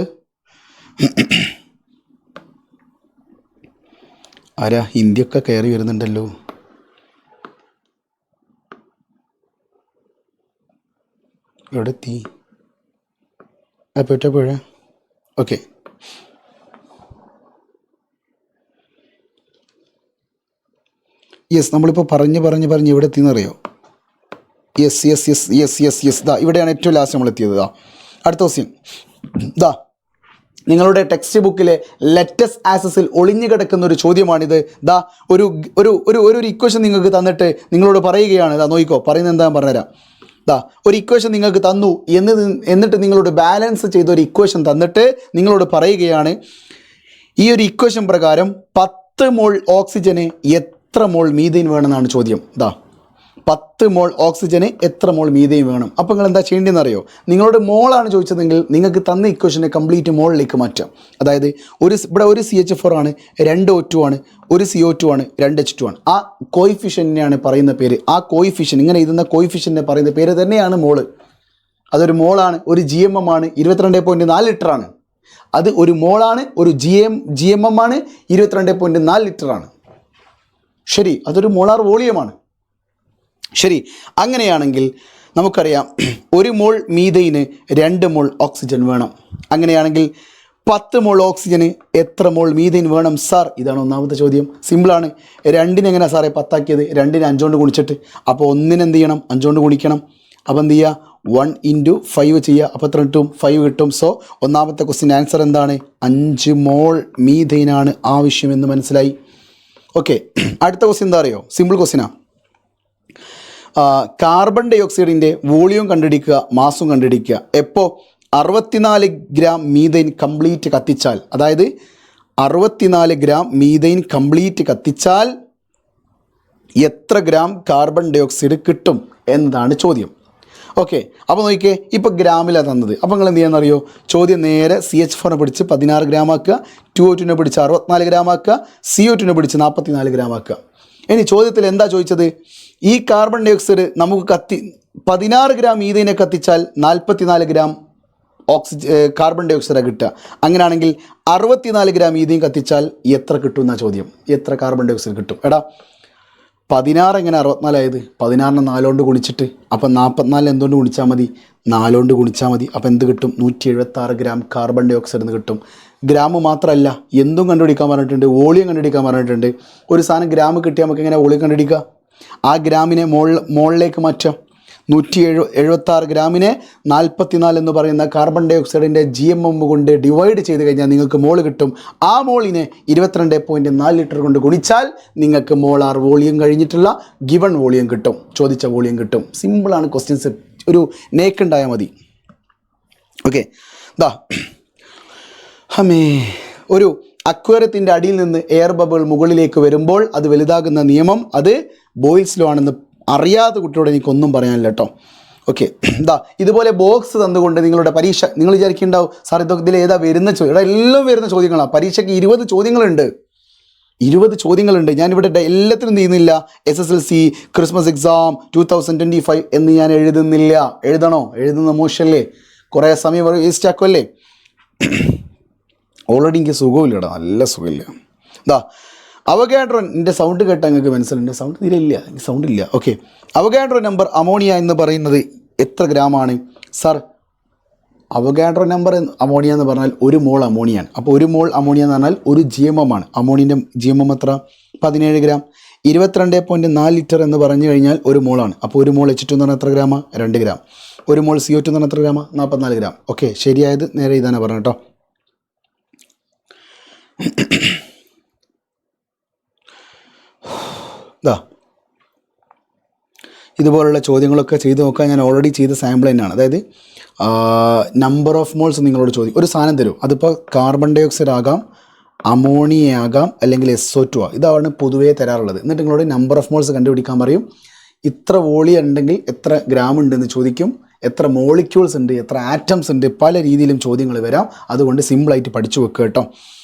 S1: ആരാ ഹിന്ദിയൊക്കെ കയറി വരുന്നുണ്ടല്ലോ. എവിടെ എത്തി? പോഴ. ഓക്കെ, യെസ്, നമ്മളിപ്പോൾ പറഞ്ഞ് ഇവിടെ എത്തിയെന്നറിയോ? യെസ്. ദാ ഇവിടെയാണ് ഏറ്റവും ലാസ്റ്റ് നമ്മൾ എത്തിയത്. അടുത്ത ക്വസ്റ്റ്യൻ ദാ നിങ്ങളുടെ ടെക്സ്റ്റ് ബുക്കിലെ ലെറ്റസ് ആസസിൽ ഒളിഞ്ഞു കിടക്കുന്ന ഒരു ചോദ്യമാണിത്. ദാ ഒരു ഒരു ഒരു ഒരു ഇക്വേഷൻ നിങ്ങൾക്ക് തന്നിട്ട് നിങ്ങളോട് പറയുകയാണ്. ദാ നോക്കിക്കോ, പറയുന്നത് എന്താ പറഞ്ഞുതരാം. ദാ ഒരു ഇക്വേഷൻ നിങ്ങൾക്ക് തന്നു എന്നിട്ട് നിങ്ങളോട് ബാലൻസ് ചെയ്ത ഒരു ഇക്വേഷൻ തന്നിട്ട് നിങ്ങളോട് പറയുകയാണ്, ഈ ഒരു ഇക്വേഷൻ പ്രകാരം 10 മോൾ ഓക്സിജന് എത്ര മോൾ മീഥെയ്ൻ വേണമെന്നാണ് ചോദ്യം. ദാ 10 മോൾ ഓക്സിജന് എത്ര മോൾ മീഥെയ്ൻ വേണം. അപ്പോൾ നിങ്ങൾ എന്താ ചെയ്യേണ്ടതെന്ന് അറിയോ? നിങ്ങളോട് മോളാണ് ചോദിച്ചതെങ്കിൽ നിങ്ങൾക്ക് തന്ന ഇക്വേഷനെ കംപ്ലീറ്റ് മോളിലേക്ക് മാറ്റാം. അതായത് ഇവിടെ ഒരു CH4 ആണ്, 2 O2 ആണ്, ഒരു CO2 ആണ്, 2 H2 ആണ്. ആ കോയിഫിഷ്യൻ്റിനെയാണ് പറയുന്ന പേര്. ആ കോയിഫിഷ്യൻ ഇങ്ങനെ എഴുതുന്ന കോയിഫിഷ്യനെ പറയുന്ന പേര് തന്നെയാണ് മോള്. അതൊരു മോളാണ്, ഒരു GMM ആണ്, 22.4 ലിറ്ററാണ്. അത് ഒരു മോളാണ്, ഒരു GMM ആണ്, 22.4 ലിറ്ററാണ്. ശരി, അതൊരു മോളാർ വോളിയമാണ്. ശരി, അങ്ങനെയാണെങ്കിൽ നമുക്കറിയാം 1 മോൾ മീഥെയ്ന് 2 മോൾ ഓക്സിജൻ വേണം. അങ്ങനെയാണെങ്കിൽ 10 മോൾ ഓക്സിജന് എത്ര മോൾ മീഥെയ്ൻ വേണം സാർ? ഇതാണ് ഒന്നാമത്തെ ചോദ്യം. സിമ്പിളാണ്. 2-നെ എങ്ങനെയാണ് സാറേ 10 ആക്കിയത്? 2-നെ 5 കൊണ്ട് ഗുണിച്ചിട്ട്. അപ്പോൾ 1-നെ എന്ത് ചെയ്യണം? 5 കൊണ്ട് ഗുണിക്കണം. അപ്പോൾ എന്ത് ചെയ്യുക? 1 × 5 ചെയ്യുക. അപ്പോൾ എത്ര കിട്ടും? 5 കിട്ടും. സോ ഒന്നാമത്തെ ക്വസ്റ്റ്യൻ ആൻസർ എന്താണ്? 5 മോൾ മീഥെയ്നാണ് ആവശ്യമെന്ന് മനസ്സിലായി. ഓക്കെ, അടുത്ത ക്വസ്റ്റ്യൻ എന്താ അറിയോ? സിമ്പിൾ ക്വസ്റ്റ്യനാണ്. കാർബൺ ഡൈ ഓക്സൈഡിൻ്റെ വോളിയം കണ്ടുപിടിക്കുക, മാസും കണ്ടുപിടിക്കുക. എപ്പോൾ? 64 ഗ്രാം മീഥെയ്ൻ കംപ്ലീറ്റ് കത്തിച്ചാൽ, അതായത് 64 ഗ്രാം മീഥെയ്ൻ കംപ്ലീറ്റ് കത്തിച്ചാൽ എത്ര ഗ്രാം കാർബൺ ഡൈ ഓക്സൈഡ് കിട്ടും എന്നതാണ് ചോദ്യം. ഓക്കെ, അപ്പോൾ നോക്കിക്കേ, ഇപ്പോൾ ഗ്രാമിലാണ് തന്നത്. അപ്പോൾ നിങ്ങൾ എന്ത് ചെയ്യാമെന്നറിയോ? ചോദ്യം നേരെ CH4നെ പിടിച്ച് 16 ഗ്രാം ആക്കുക, 2O2നെ പിടിച്ച് 64 ഗ്രാം ആക്കുക, CO2നെ പിടിച്ച് 44 ഗ്രാം ആക്കുക. ഇനി ചോദ്യത്തിൽ എന്താ ചോദിച്ചത്? ഈ കാർബൺ ഡൈ ഓക്സൈഡ് നമുക്ക് 16 ഗ്രാം മീഥെയ്നെ കത്തിച്ചാൽ 44 ഗ്രാം കാർബൺ ഡൈ ഓക്സൈഡാണ് കിട്ടുക. അങ്ങനെയാണെങ്കിൽ 64 ഗ്രാം മീഥെയ്ൻ കത്തിച്ചാൽ എത്ര കിട്ടും എന്നാ ചോദ്യം. എത്ര കാർബൺ ഡൈ ഓക്സൈഡ് കിട്ടും? എടാ 16 എങ്ങനെ 64 ആയത്? 16നെ 4 കൊണ്ട് ഗുണിച്ചിട്ട്. അപ്പം 44 എന്തുകൊണ്ട് ഗുണിച്ചാൽ മതി? 4 കൊണ്ട് ഗുണിച്ചാൽ മതി. അപ്പോൾ എന്ത് കിട്ടും? 176 ഗ്രാം കാർബൺ ഡൈ ഓക്സൈഡ് എന്ന് കിട്ടും. ഗ്രാം മാത്രമല്ല, എന്തും കണ്ടുപിടിക്കാൻ പറഞ്ഞിട്ടുണ്ട്, വോളിയം കണ്ടുപിടിക്കാൻ പറഞ്ഞിട്ടുണ്ട്. ഒരു സാധനം ഗ്രാം കിട്ടിയാൽ നമുക്ക് എങ്ങനെ വോളിയം കണ്ടുപിടിക്കുക? ആ ഗ്രാമിനെ മോളിലേക്ക് മാറ്റാം. 176 ഗ്രാമിനെ 44 എന്ന് പറയുന്ന കാർബൺ ഡൈ ഓക്സൈഡിൻ്റെ GMM കൊണ്ട് ഡിവൈഡ് ചെയ്ത് കഴിഞ്ഞാൽ നിങ്ങൾക്ക് മോൾ കിട്ടും. ആ മോളിനെ 22.4 ലിറ്റർ കൊണ്ട് ഗുണിച്ചാൽ നിങ്ങൾക്ക് മോളാർ വോളിയം കഴിഞ്ഞിട്ടുള്ള ഗിവൺ വോളിയം കിട്ടും, ചോദിച്ച വോളിയം കിട്ടും. സിമ്പിളാണ് ക്വസ്റ്റ്യൻസ്, ഒരു നേക്കുണ്ടായാൽ മതി. ഓക്കെ, ദാ ഒരു അക്വേറിയത്തിൻ്റെ അടിയിൽ നിന്ന് എയർ ബബിൾ മുകളിലേക്ക് വരുമ്പോൾ അത് വലുതാകുന്ന നിയമം, അത് ബോയിൽസ് ലോ ആണെന്ന് അറിയാത്ത കുട്ടിയോട് എനിക്കൊന്നും പറയാനില്ല കേട്ടോ. ഓക്കെ, എന്താ ഇതുപോലെ ബോക്സ് തന്നുകൊണ്ട് നിങ്ങളുടെ പരീക്ഷ നിങ്ങൾ വിചാരിക്കുന്നുണ്ടാവും, സാർ ഇതൊക്കെ ഇതിൽ ഏതാ വരുന്ന ചോദ്യം? എല്ലാം വരുന്ന ചോദ്യങ്ങളാണ്. പരീക്ഷയ്ക്ക് 20 ചോദ്യങ്ങളുണ്ട്. 20 ചോദ്യങ്ങളുണ്ട്. ഞാനിവിടെ എല്ലാത്തിനും ചെയ്യുന്നില്ല. SSLC, ക്രിസ്മസ് എക്സാം 2025 എന്ന് ഞാൻ എഴുതുന്നില്ല. എഴുതണോ? എഴുതുന്ന മോശമല്ലേ? കുറേ സമയം വേസ്റ്റ് ആക്കുമല്ലേ? ഓൾറെഡി എനിക്ക് സുഖമില്ലടാ, നല്ല സുഖമില്ല. എന്താ അവഗാഡ്രോ, എൻ്റെ സൗണ്ട് കേട്ടാൽ നിങ്ങൾക്ക് മനസ്സിലുണ്ട്. സൗണ്ട് തീരെ ഇല്ല, എനിക്ക് സൗണ്ട് ഇല്ല. ഓക്കെ, അവഗാഡ്രോ നമ്പർ അമോണിയ എന്ന് പറയുന്നത് എത്ര ഗ്രാമാണ് സാർ? അവഗാഡ്രോ നമ്പർ അമോണിയ എന്ന് പറഞ്ഞാൽ 1 മോൾ അമോണിയാണ്. അപ്പോൾ 1 മോൾ അമോണിയ എന്ന് പറഞ്ഞാൽ ഒരു GMM ആണ്. അമോണിയൻ്റെ GMM എത്ര? 17 ഗ്രാം. 22.4 ലിറ്റർ എന്ന് പറഞ്ഞു കഴിഞ്ഞാൽ 1 മോളാണ്. അപ്പോൾ 1 മോൾ H2 എന്ന് പറഞ്ഞാൽ എത്ര ഗ്രാമ? 2 ഗ്രാം. 1 മോൾ CO2 എന്ന് പറഞ്ഞാൽ എത്ര ഗ്രാമ? 44 ഗ്രാം. ഓക്കെ, ശരിയായത് നേരെ ഇതാണ് പറഞ്ഞു കേട്ടോ. ഇതുപോലുള്ള ചോദ്യങ്ങളൊക്കെ ചെയ്ത് നോക്കാൻ ഞാൻ ഓൾറെഡി ചെയ്ത സാമ്പിൾ തന്നെയാണ്. അതായത് നമ്പർ ഓഫ് മോൾസ് നിങ്ങളോട് ചോദിക്കും. ഒരു സാധനം തരും, അതിപ്പോൾ കാർബൺ ഡൈ ഓക്സൈഡ് ആകാം, അമോണിയ ആകാം, അല്ലെങ്കിൽ SO2 ആകാം. ഇതാണ് പൊതുവേ തരാറുള്ളത്. എന്നിട്ട് നിങ്ങളോട് നമ്പർ ഓഫ് മോൾസ് കണ്ടുപിടിക്കാൻ പറയും. ഇത്ര വോളിയം ഉണ്ടെങ്കിൽ എത്ര ഗ്രാം ഉണ്ടെന്ന് ചോദിക്കും, എത്ര മോളിക്യൂൾസ് ഉണ്ട്, എത്ര ആറ്റംസ് ഉണ്ട്, പല രീതിയിലും ചോദ്യങ്ങൾ വരാം. അതുകൊണ്ട് സിമ്പിളായിട്ട് പഠിച്ചു വെക്കുക കേട്ടോ.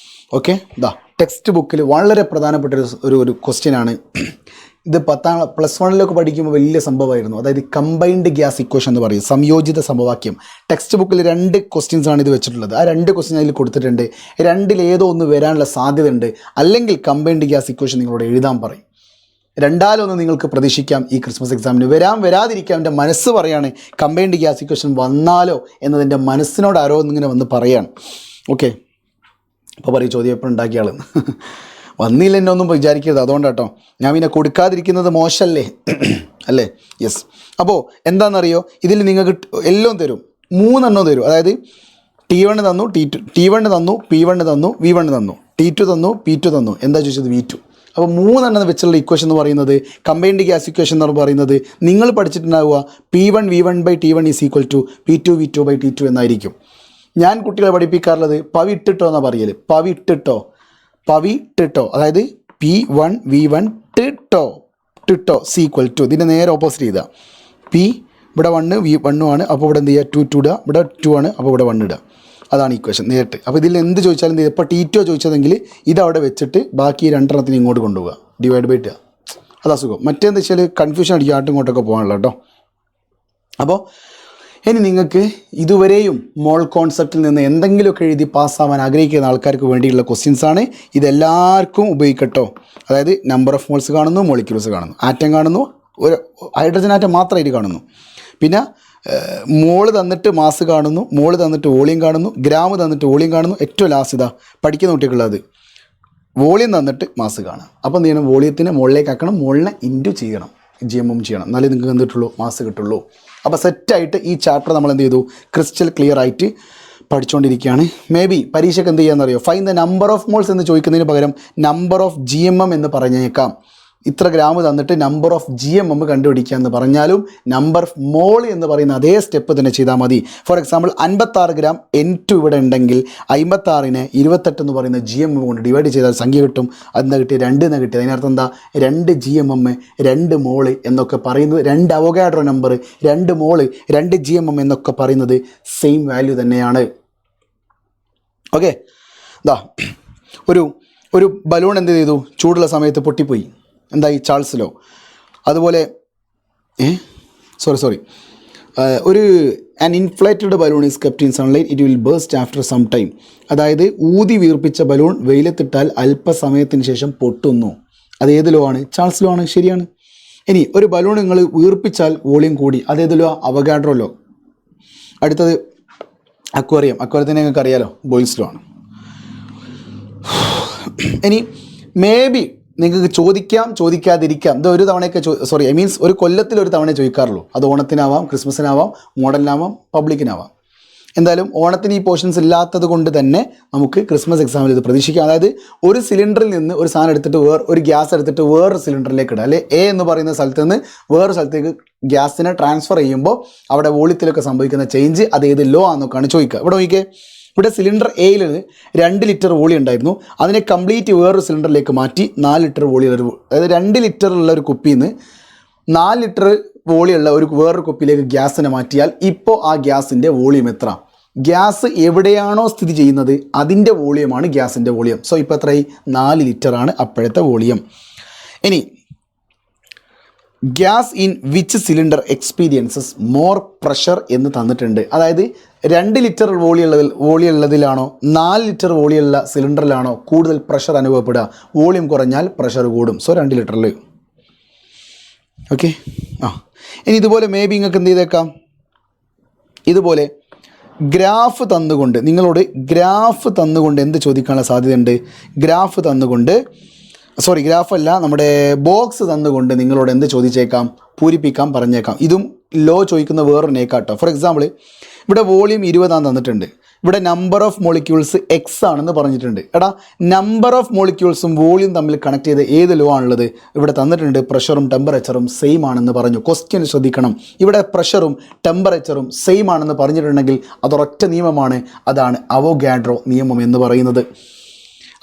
S1: ഓക്കെ, ടെക്സ്റ്റ് ബുക്കിൽ വളരെ പ്രധാനപ്പെട്ട ഒരു ക്വസ്റ്റ്യനാണ് ഇത്. +1 പഠിക്കുമ്പോൾ വലിയ സംഭവമായിരുന്നു. അതായത് കമ്പൈൻഡ് ഗ്യാസ് ഇക്വേഷൻ എന്ന് പറയും, സംയോജിത സമവാക്യം. ടെക്സ്റ്റ് ബുക്കിൽ 2 ക്വസ്റ്റ്യൻസ് ആണ് ഇത് വെച്ചിട്ടുള്ളത്. ആ 2 ക്വസ്റ്റ്യൻ അതിൽ കൊടുത്തിട്ടുണ്ട്. 2-ൽ ഏതോ ഒന്ന് വരാനുള്ള സാധ്യത ഉണ്ട്. അല്ലെങ്കിൽ കമ്പൈൻഡ് ഗ്യാസ് ഇക്വേഷൻ നിങ്ങളോട് എഴുതാൻ പറയും. 2-ലൊന്ന് നിങ്ങൾക്ക് പ്രതീക്ഷിക്കാം ഈ ക്രിസ്മസ് എക്സാമിന്. വരാതിരിക്കാം. എൻ്റെ മനസ്സ് പറയാണ് കമ്പൈൻഡ് ഗ്യാസ് ഇക്വേഷൻ വന്നാലോ എന്നതെൻ്റെ മനസ്സിനോട് ആരോ എന്നിങ്ങനെ വന്ന് പറയാണ്. ഓക്കെ, അപ്പോൾ പറയും ചോദ്യം എപ്പോഴും ഉണ്ടാക്കിയ ആളെന്ന്. വന്നില്ല എന്നെ ഒന്നും വിചാരിക്കരുത്, അതുകൊണ്ടാട്ടോ ഞാൻ പിന്നെ കൊടുക്കാതിരിക്കുന്നത് മോശമല്ലേ അല്ലേ? യെസ്. അപ്പോൾ എന്താണെന്നറിയോ, ഇതിൽ നിങ്ങൾക്ക് എല്ലാം തരും, 3 എണ്ണം തരും. അതായത് T1 തന്നു, T1 തന്നു, P1 തന്നു, V1 തന്നു, T2 തന്നു, P2 തന്നു, എന്താ ചോദിച്ചത് V2. അപ്പോൾ 3 എണ്ണം വെച്ചുള്ള ഇക്വേഷൻ എന്ന് പറയുന്നത് കമ്പൈൻഡ് ഗ്യാസ് ഇക്വേഷൻ എന്ന് പറയുന്നത് നിങ്ങൾ പഠിച്ചിട്ടുണ്ടാവുക P1 V1/T1 is equal to P2 V2/T2 എന്നായിരിക്കും. ഞാൻ കുട്ടികളെ പഠിപ്പിക്കാറുള്ളത് പവിട്ടിട്ടോ എന്നാണ് പറയൽ. പവിട്ടിട്ടോ അതായത് P1 V1 ടിട്ടോ സീക്വൽ ടു, ഇതിൻ്റെ നേരെ ഓപ്പോസിറ്റ് ചെയ്താൽ P ഇവിടെ 1 V1 ആണ്, അപ്പോൾ ഇവിടെ എന്ത് ചെയ്യുക 2 ഇടുക, ഇവിടെ 2 ആണ്, അപ്പോൾ ഇവിടെ 1 ഇടുക. അതാണ് ഇക്വേഷൻ നേരിട്ട്. അപ്പോൾ ഇതിൽ എന്ത് ചോദിച്ചാലും എന്ത് ചെയ്യുക, ഇപ്പോൾ T2 ചോദിച്ചതെങ്കിൽ ഇതവിടെ വെച്ചിട്ട് ബാക്കി 2 എണ്ണത്തിന് ഇങ്ങോട്ട് കൊണ്ടുപോകുക, ഡിവൈഡ് ബൈ ഇട്ടുക. അതാ സുഖം. മറ്റേന്ന് വെച്ചാൽ കൺഫ്യൂഷൻ അടിക്കുക, അങ്ങോട്ടും ഇങ്ങോട്ടൊക്കെ പോകാനുള്ള കേട്ടോ. അപ്പോൾ ഇനി നിങ്ങൾക്ക് ഇതുവരെയും മോൾ കോൺസെപ്റ്റിൽ നിന്ന് എന്തെങ്കിലുമൊക്കെ എഴുതി പാസ്സാവാൻ ആഗ്രഹിക്കുന്ന ആൾക്കാർക്ക് വേണ്ടിയുള്ള ക്വസ്റ്റ്യൻസാണ്. ഇതെല്ലാവർക്കും ഉപയോഗിക്കട്ടോ. അതായത് നമ്പർ ഓഫ് മോൾസ് കാണുന്നു, മോളിക്യൂൾസ് കാണുന്നു, ആറ്റം കാണുന്നു, ഒരു ഹൈഡ്രജൻ ആറ്റം മാത്രമായിട്ട് കാണുന്നു, പിന്നെ മോള് തന്നിട്ട് മാസ് കാണുന്നു, മോള് തന്നിട്ട് വോളിയം കാണുന്നു, ഗ്രാം തന്നിട്ട് വോളിയം കാണുന്നു, ഏറ്റവും ലാസ്റ്റ് ഇതാ പഠിക്കുന്ന കുട്ടികളുള്ളത് വോളിയം തന്നിട്ട് മാസ് കാണാം. അപ്പോൾ എന്ത് ചെയ്യണം, വോളിയത്തിനെ മുകളിലേക്ക് ആക്കണം, മുകളിനെ ഇൻറ്റു ചെയ്യണം, GMM ചെയ്യണം, എന്നാലേ നിങ്ങൾക്ക് എന്തിട്ടുള്ളൂ, മാസ് കിട്ടുള്ളൂ. അപ്പോൾ സെറ്റായിട്ട് ഈ ചാപ്റ്റർ നമ്മൾ എന്ത് ചെയ്തു, ക്രിസ്റ്റൽ ക്ലിയർ ആയിട്ട് പഠിച്ചുകൊണ്ടിരിക്കുകയാണ്. മേ ബി പരീക്ഷയ്ക്ക് എന്ത് ചെയ്യാമെന്നറിയോ, find the number of moles എന്ന് ചോദിക്കുന്നതിന് പകരം നമ്പർ ഓഫ് GMM എന്ന് പറഞ്ഞേക്കാം. ഇത്ര ഗ്രാം തന്നിട്ട് നമ്പർ ഓഫ് GMM കണ്ടുപിടിക്കുക എന്ന് പറഞ്ഞാലും നമ്പർ ഓഫ് മോൾ എന്ന് പറയുന്ന അതേ സ്റ്റെപ്പ് തന്നെ ചെയ്താൽ മതി. ഫോർ എക്സാമ്പിൾ 56 ഗ്രാം N2 ഇവിടെ ഉണ്ടെങ്കിൽ 56നെ 28 എന്ന് പറയുന്ന GMM കൊണ്ട് ഡിവൈഡ് ചെയ്താൽ സംഖ്യ കിട്ടും. അതെന്താ കിട്ടി, 2 എന്ന് കിട്ടി. അതിനർത്ഥം എന്താ, 2 GMM 2 മോള് എന്നൊക്കെ പറയുന്നത്, 2 അവോഗാഡ്രോ നമ്പർ 2 മോള് 2 GMM എന്നൊക്കെ പറയുന്നത് സെയിം വാല്യൂ തന്നെയാണ്. ഓക്കെ. ദാ ഒരു ബലൂൺ എന്ത് ചെയ്തു, ചൂടുള്ള സമയത്ത് പൊട്ടിപ്പോയി, എന്തായി, ചാൾസ് ലോ. അതുപോലെ ഒരു an inflated balloon is kept in sunlight, it will burst after some time. അതായത് ഊതി വീർപ്പിച്ച ബലൂൺ വെയിലത്തിട്ടാൽ അല്പസമയത്തിന് ശേഷം പൊട്ടുന്നു. അതേത് ലോ ആണ്, ചാൾസ് ലോ ആണ്. ശരിയാണ്. ഇനി ഒരു ബലൂൺ നിങ്ങൾ വീർപ്പിച്ചാൽ വോളിയം കൂടി, അതേത് ലോ, അവഗാഡ്രോ ലോ. അടുത്തത് അക്വേറിയത്തിന് നിങ്ങൾക്ക് അറിയാലോ, ബോയിൽസ് ലോ ആണ്. ഇനി മേ ബി നിങ്ങൾക്ക് ചോദിക്കാതിരിക്കാം, ഇത് ഒരു തവണയൊക്കെ ഒരു കൊല്ലത്തിൽ ഒരു തവണ ചോദിക്കാറുള്ളൂ. അത് ഓണത്തിനാവാം, ക്രിസ്മസിനാവാം, മോഡലിനാവാം, പബ്ലിക്കിനാവാം. എന്തായാലും ഓണത്തിന് ഈ പോർഷൻസ് ഇല്ലാത്തത് കൊണ്ട് തന്നെ നമുക്ക് ക്രിസ്മസ് എക്സാമിൽ ഇത് പ്രതീക്ഷിക്കാം. അതായത് ഒരു സിലിണ്ടറിൽ നിന്ന് ഒരു സാധനം എടുത്തിട്ട് ഒരു ഗ്യാസ് എടുത്തിട്ട് വേറൊരു സിലിണ്ടറിലേക്ക് ഇടുക, അല്ലെ A എന്ന് പറയുന്ന സ്ഥലത്ത് നിന്ന് വേറൊരു സ്ഥലത്തേക്ക് ഗ്യാസിനെ ട്രാൻസ്ഫർ ചെയ്യുമ്പോൾ അവിടെ വോളിയത്തിലൊക്കെ സംഭവിക്കുന്ന ചേഞ്ച് അത് ഏത് ലോ ആണെന്നൊക്കെയാണ് ചോദിക്കുക. ഇവിടെ നോക്കിയേ, ഇവിടെ സിലിണ്ടർ എയിൽ 2 ലിറ്റർ വോളിയം ഉണ്ടായിരുന്നു, അതിനെ കംപ്ലീറ്റ് വേറൊരു സിലിണ്ടറിലേക്ക് മാറ്റി 4 ലിറ്റർ വോളിയം, അതായത് 2 ലിറ്ററുള്ള ഒരു കുപ്പിയിൽ നിന്ന് 4 ലിറ്റർ വോളിയുള്ള വേറൊരു കുപ്പിയിലേക്ക് ഗ്യാസിനെ മാറ്റിയാൽ ഇപ്പോൾ ആ ഗ്യാസിൻ്റെ വോളിയം എത്ര, ഗ്യാസ് എവിടെയാണോ സ്ഥിതി ചെയ്യുന്നത് അതിൻ്റെ വോളിയമാണ് ഗ്യാസിൻ്റെ വോളിയം. സോ ഇപ്പോൾ എത്രയായി, 4 ലിറ്ററാണ് അപ്പോഴത്തെ വോളിയം. ഇനി gas in which cylinder experiences more pressure എന്ന് തന്നിട്ടുണ്ട്. അതായത് 2 ലിറ്റർ വോളിയുള്ളതിലാണോ 4 ലിറ്റർ വോളിയുള്ള സിലിണ്ടറിലാണോ കൂടുതൽ പ്രഷർ അനുഭവപ്പെടുക, വോളിയം കുറഞ്ഞാൽ പ്രഷർ കൂടും. സോ 2 ലിറ്ററിൽ. ഓക്കെ. ഇനി ഇതുപോലെ മേ ബി നിങ്ങൾക്ക് എന്ത് ചെയ്തേക്കാം, ഇതുപോലെ ഗ്രാഫ് തന്നുകൊണ്ട് എന്ത് ചോദിക്കാനുള്ള സാധ്യതയുണ്ട്, ഗ്രാഫല്ല, നമ്മുടെ ബോക്സ് തന്നുകൊണ്ട് നിങ്ങളോട് എന്ത് ചോദിച്ചേക്കാം, പൂരിപ്പിക്കാൻ പറഞ്ഞേക്കാം. ഇതും ലോ ചോദിക്കുന്ന വേറൊരു നേക്കാട്ടോ. ഫോർ എക്സാമ്പിൾ ഇവിടെ വോളിയം 20 തന്നിട്ടുണ്ട്, ഇവിടെ നമ്പർ ഓഫ് മോളിക്യൂൾസ് X ആണെന്ന് പറഞ്ഞിട്ടുണ്ട്. എടാ, നമ്പർ ഓഫ് മോളിക്യൂൾസും വോളിയം തമ്മിൽ കണക്ട് ചെയ്ത് ഏത് ലോ ആണുള്ളത്, ഇവിടെ തന്നിട്ടുണ്ട് പ്രഷറും ടെമ്പറേച്ചറും സെയിം ആണെന്ന് പറഞ്ഞു. ക്വസ്റ്റ്യൻ ശ്രദ്ധിക്കണം, ഇവിടെ പ്രഷറും ടെമ്പറേച്ചറും സെയിം ആണെന്ന് പറഞ്ഞിട്ടുണ്ടെങ്കിൽ അതൊരൊറ്റ നിയമമാണ്, അതാണ് അവോഗാഡ്രോ നിയമം എന്ന് പറയുന്നത്.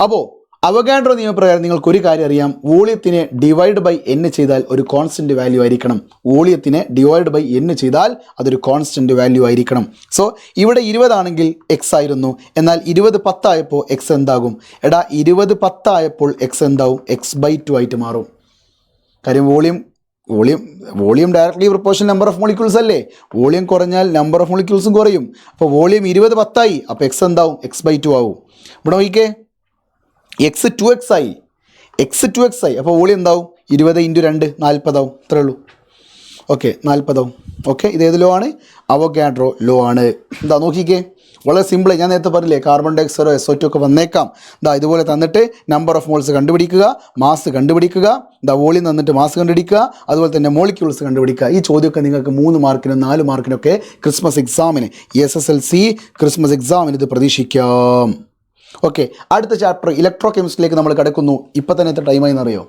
S1: അപ്പോൾ അവഗാഡ്രോ നിയമപ്രകാരം നിങ്ങൾക്കൊരു കാര്യം അറിയാം, വോളിയത്തിനെ ഡിവൈഡ് ബൈ n ചെയ്താൽ ഒരു കോൺസ്റ്റൻറ്റ് വാല്യൂ ആയിരിക്കണം. വോളിയത്തിനെ ഡിവൈഡ് ബൈ n ചെയ്താൽ അതൊരു കോൺസ്റ്റൻറ്റ് വാല്യൂ ആയിരിക്കണം. സോ ഇവിടെ 20 ആണെങ്കിൽ എക്സ് ആയിരുന്നു, എന്നാൽ 20 10 ആയപ്പോൾ എക്സ് എന്താകും? എടാ 20 10 ആയപ്പോൾ എക്സ് എന്താവും? x/2 ആയിട്ട് മാറും. കാര്യം volume directly proportion number of molecules അല്ലേ, വോളിയം കുറഞ്ഞാൽ നമ്പർ ഓഫ് മോളിക്യൂൾസും കുറയും. അപ്പോൾ വോളിയം 20 10 ആയി, അപ്പോൾ എക്സ് എന്താവും? x/2 ആവും. ഇവിടെ നോക്കിക്കേ, x 2x ആയി, അപ്പോൾ വോളിയം എന്താവും? 20 × 2 40 ആവും. ഇത്രേ ഉള്ളൂ. ഓക്കെ, 40 ആവും. ഓക്കെ, ഇതേത് ലോ ആണ്? അവോഗാഡ്രോ ലോ ആണ്. എന്താ നോക്കിക്കേ, വളരെ സിമ്പിൾ. ഞാൻ നേരത്തെ പറഞ്ഞില്ലേ കാർബൺ ഡൈ ഓക്സൈഡോ SO2 ഒക്കെ വന്നേക്കാം. ഇതാ ഇതുപോലെ തന്നിട്ട് നമ്പർ ഓഫ് മോൾസ് കണ്ടുപിടിക്കുക, മാസ് കണ്ടുപിടിക്കുക, ഇതാ വോളിയം തന്നിട്ട് മാസ് കണ്ടുപിടിക്കുക, അതുപോലെ തന്നെ മോളിക്യൂൾസ് കണ്ടുപിടിക്കുക. ഈ ചോദ്യമൊക്കെ നിങ്ങൾക്ക് 3 മാർക്കിനും 4 മാർക്കിനൊക്കെ ക്രിസ്മസ് എക്സാമിന് SSLC ക്രിസ്മസ് എക്സാമിന് ഇത് പ്രതീക്ഷിക്കാം. ഓക്കെ, അടുത്ത ചാപ്റ്റർ ഇലക്ട്രോ കെമിസ്ട്രിയിലേക്ക് നമ്മൾ കിടക്കുന്നു. ഇപ്പം തന്നെ എത്ര ടൈമായി എന്നറിയോ?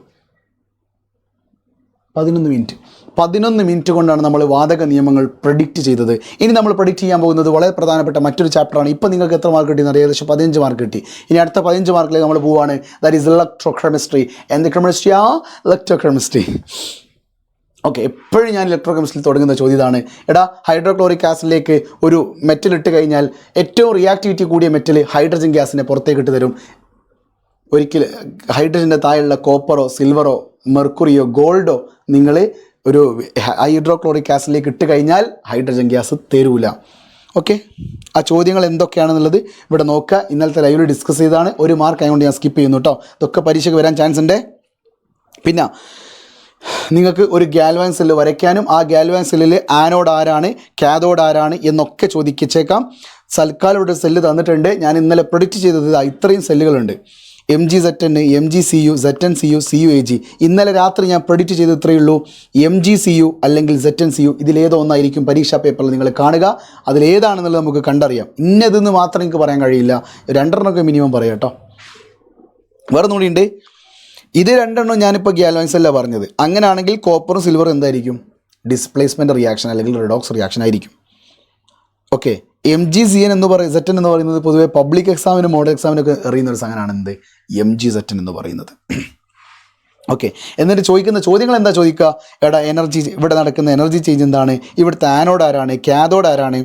S1: 11 മിനിറ്റ് കൊണ്ടാണ് നമ്മൾ വാതക നിയമങ്ങൾ പ്രഡിക്റ്റ് ചെയ്തത്. ഇനി നമ്മൾ പ്രഡിക്റ്റ് ചെയ്യാൻ പോകുന്നത് വളരെ പ്രധാനപ്പെട്ട മറ്റൊരു ചാപ്റ്ററാണ്. ഇപ്പം നിങ്ങൾക്ക് എത്ര മാർക്ക് കിട്ടിയെന്ന് അറിയാം? ഏകദേശം 15 മാർക്ക് കിട്ടി. ഇനി അടുത്ത 15 മാർക്കിലേക്ക് നമ്മൾ പോവുകയാണ്. That is electro chemistry. എന്ത് കെമിസ്ട്രി? Electro chemistry. ഓക്കെ, എപ്പോഴും ഞാൻ ഇലക്ട്രോ കെമിസ്ട്രിയിൽ തുടങ്ങുന്ന ചോദ്യം ഇതാണ്. എടാ, ഹൈഡ്രോക്ലോറിക് ആസിഡിലേക്ക് ഒരു മെറ്റൽ ഇട്ട് കഴിഞ്ഞാൽ ഏറ്റവും റിയാക്ടിവിറ്റി കൂടിയ മെറ്റൽ ഹൈഡ്രജൻ ഗ്യാസിനെ പുറത്തേക്ക് ഇട്ട് തരും. ഒരിക്കൽ ഹൈഡ്രജൻ്റെ താഴെയുള്ള കോപ്പറോ സിൽവറോ മെർക്കുറിയോ ഗോൾഡോ നിങ്ങൾ ഒരു ഹൈഡ്രോക്ലോറിക് ആസിഡിലേക്ക് ഇട്ട് കഴിഞ്ഞാൽ ഹൈഡ്രജൻ ഗ്യാസ് തരൂല. ഓക്കെ, ആ ചോദ്യങ്ങൾ എന്തൊക്കെയാണെന്നുള്ളത് ഇവിടെ നോക്കുക. ഇന്നലത്തെ ലൈവിൽ ഡിസ്കസ് ചെയ്താണ്. 1 മാർക്ക് ആയതുകൊണ്ട് ഞാൻ സ്കിപ്പ് ചെയ്യുന്നു കേട്ടോ. ഇതൊക്കെ പരീക്ഷയ്ക്ക് വരാൻ ചാൻസ് ഉണ്ട്. പിന്നെ നിങ്ങൾക്ക് ഒരു ഗാൽവാൻ സെല്ല് വരയ്ക്കാനും ആ ഗാൽവാൻ സെല്ലിൽ ആനോഡ് ആരാണ് കാഥോഡ് ആരാണ് എന്നൊക്കെ ചോദിച്ചേക്കാം. സൽക്കാലം ഇവിടെ സെല്ല് തന്നിട്ടുണ്ട്. ഞാൻ ഇന്നലെ പ്രൊഡിക്റ്റ് ചെയ്തത് ഇത്രയും സെല്ലുകളുണ്ട്. MgZn, MgCu, ZnCu, CuAg. ഇന്നലെ രാത്രി ഞാൻ പ്രഡിക്റ്റ് ചെയ്ത് ഇത്രയേ ഉള്ളൂ. MgCu അല്ലെങ്കിൽ ZnCu ഇതിലേതോ ഒന്നായിരിക്കും പരീക്ഷാ പേപ്പറിൽ നിങ്ങൾ കാണുക. അതിലേതാണെന്നുള്ളത് നമുക്ക് കണ്ടറിയാം. ഇന്നതെന്ന് മാത്രം എനിക്ക് പറയാൻ കഴിയില്ല. 2 മിനിമം പറയാം കേട്ടോ. വേറെ ഒന്നുകൂടിയുണ്ട്. ഇത് 2 ഞാനിപ്പോൾ ഗ്യാൽവാൻസല്ല പറഞ്ഞത്. അങ്ങനെയാണെങ്കിൽ കോപ്പറും സിൽവറും എന്തായിരിക്കും? ഡിസ്പ്ലേസ്മെൻറ്റ് റിയാക്ഷൻ അല്ലെങ്കിൽ റിഡോക്സ് റിയാക്ഷൻ ആയിരിക്കും. ഓക്കെ, MgZn എന്ന് പറയുന്നത് Zn എന്ന് പറയുന്നത് പൊതുവെ പബ്ലിക് എക്സാമിനും മോഡൽ എക്സാമിനൊക്കെ എറിയുന്ന ഒരു സാധനമാണ് എന്ത് MgZn എന്ന് പറയുന്നത്. ഓക്കെ, എന്നിട്ട് ചോദിക്കുന്ന ചോദ്യങ്ങൾ എന്താ ചോദിക്കുക? എടാ, എനർജി ഇവിടെ നടക്കുന്ന എനർജി ചേഞ്ച് എന്താണ്? ഇവിടുത്തെ ആനോഡ് ആരാണ്? കാഥോഡ് ആരാണ്?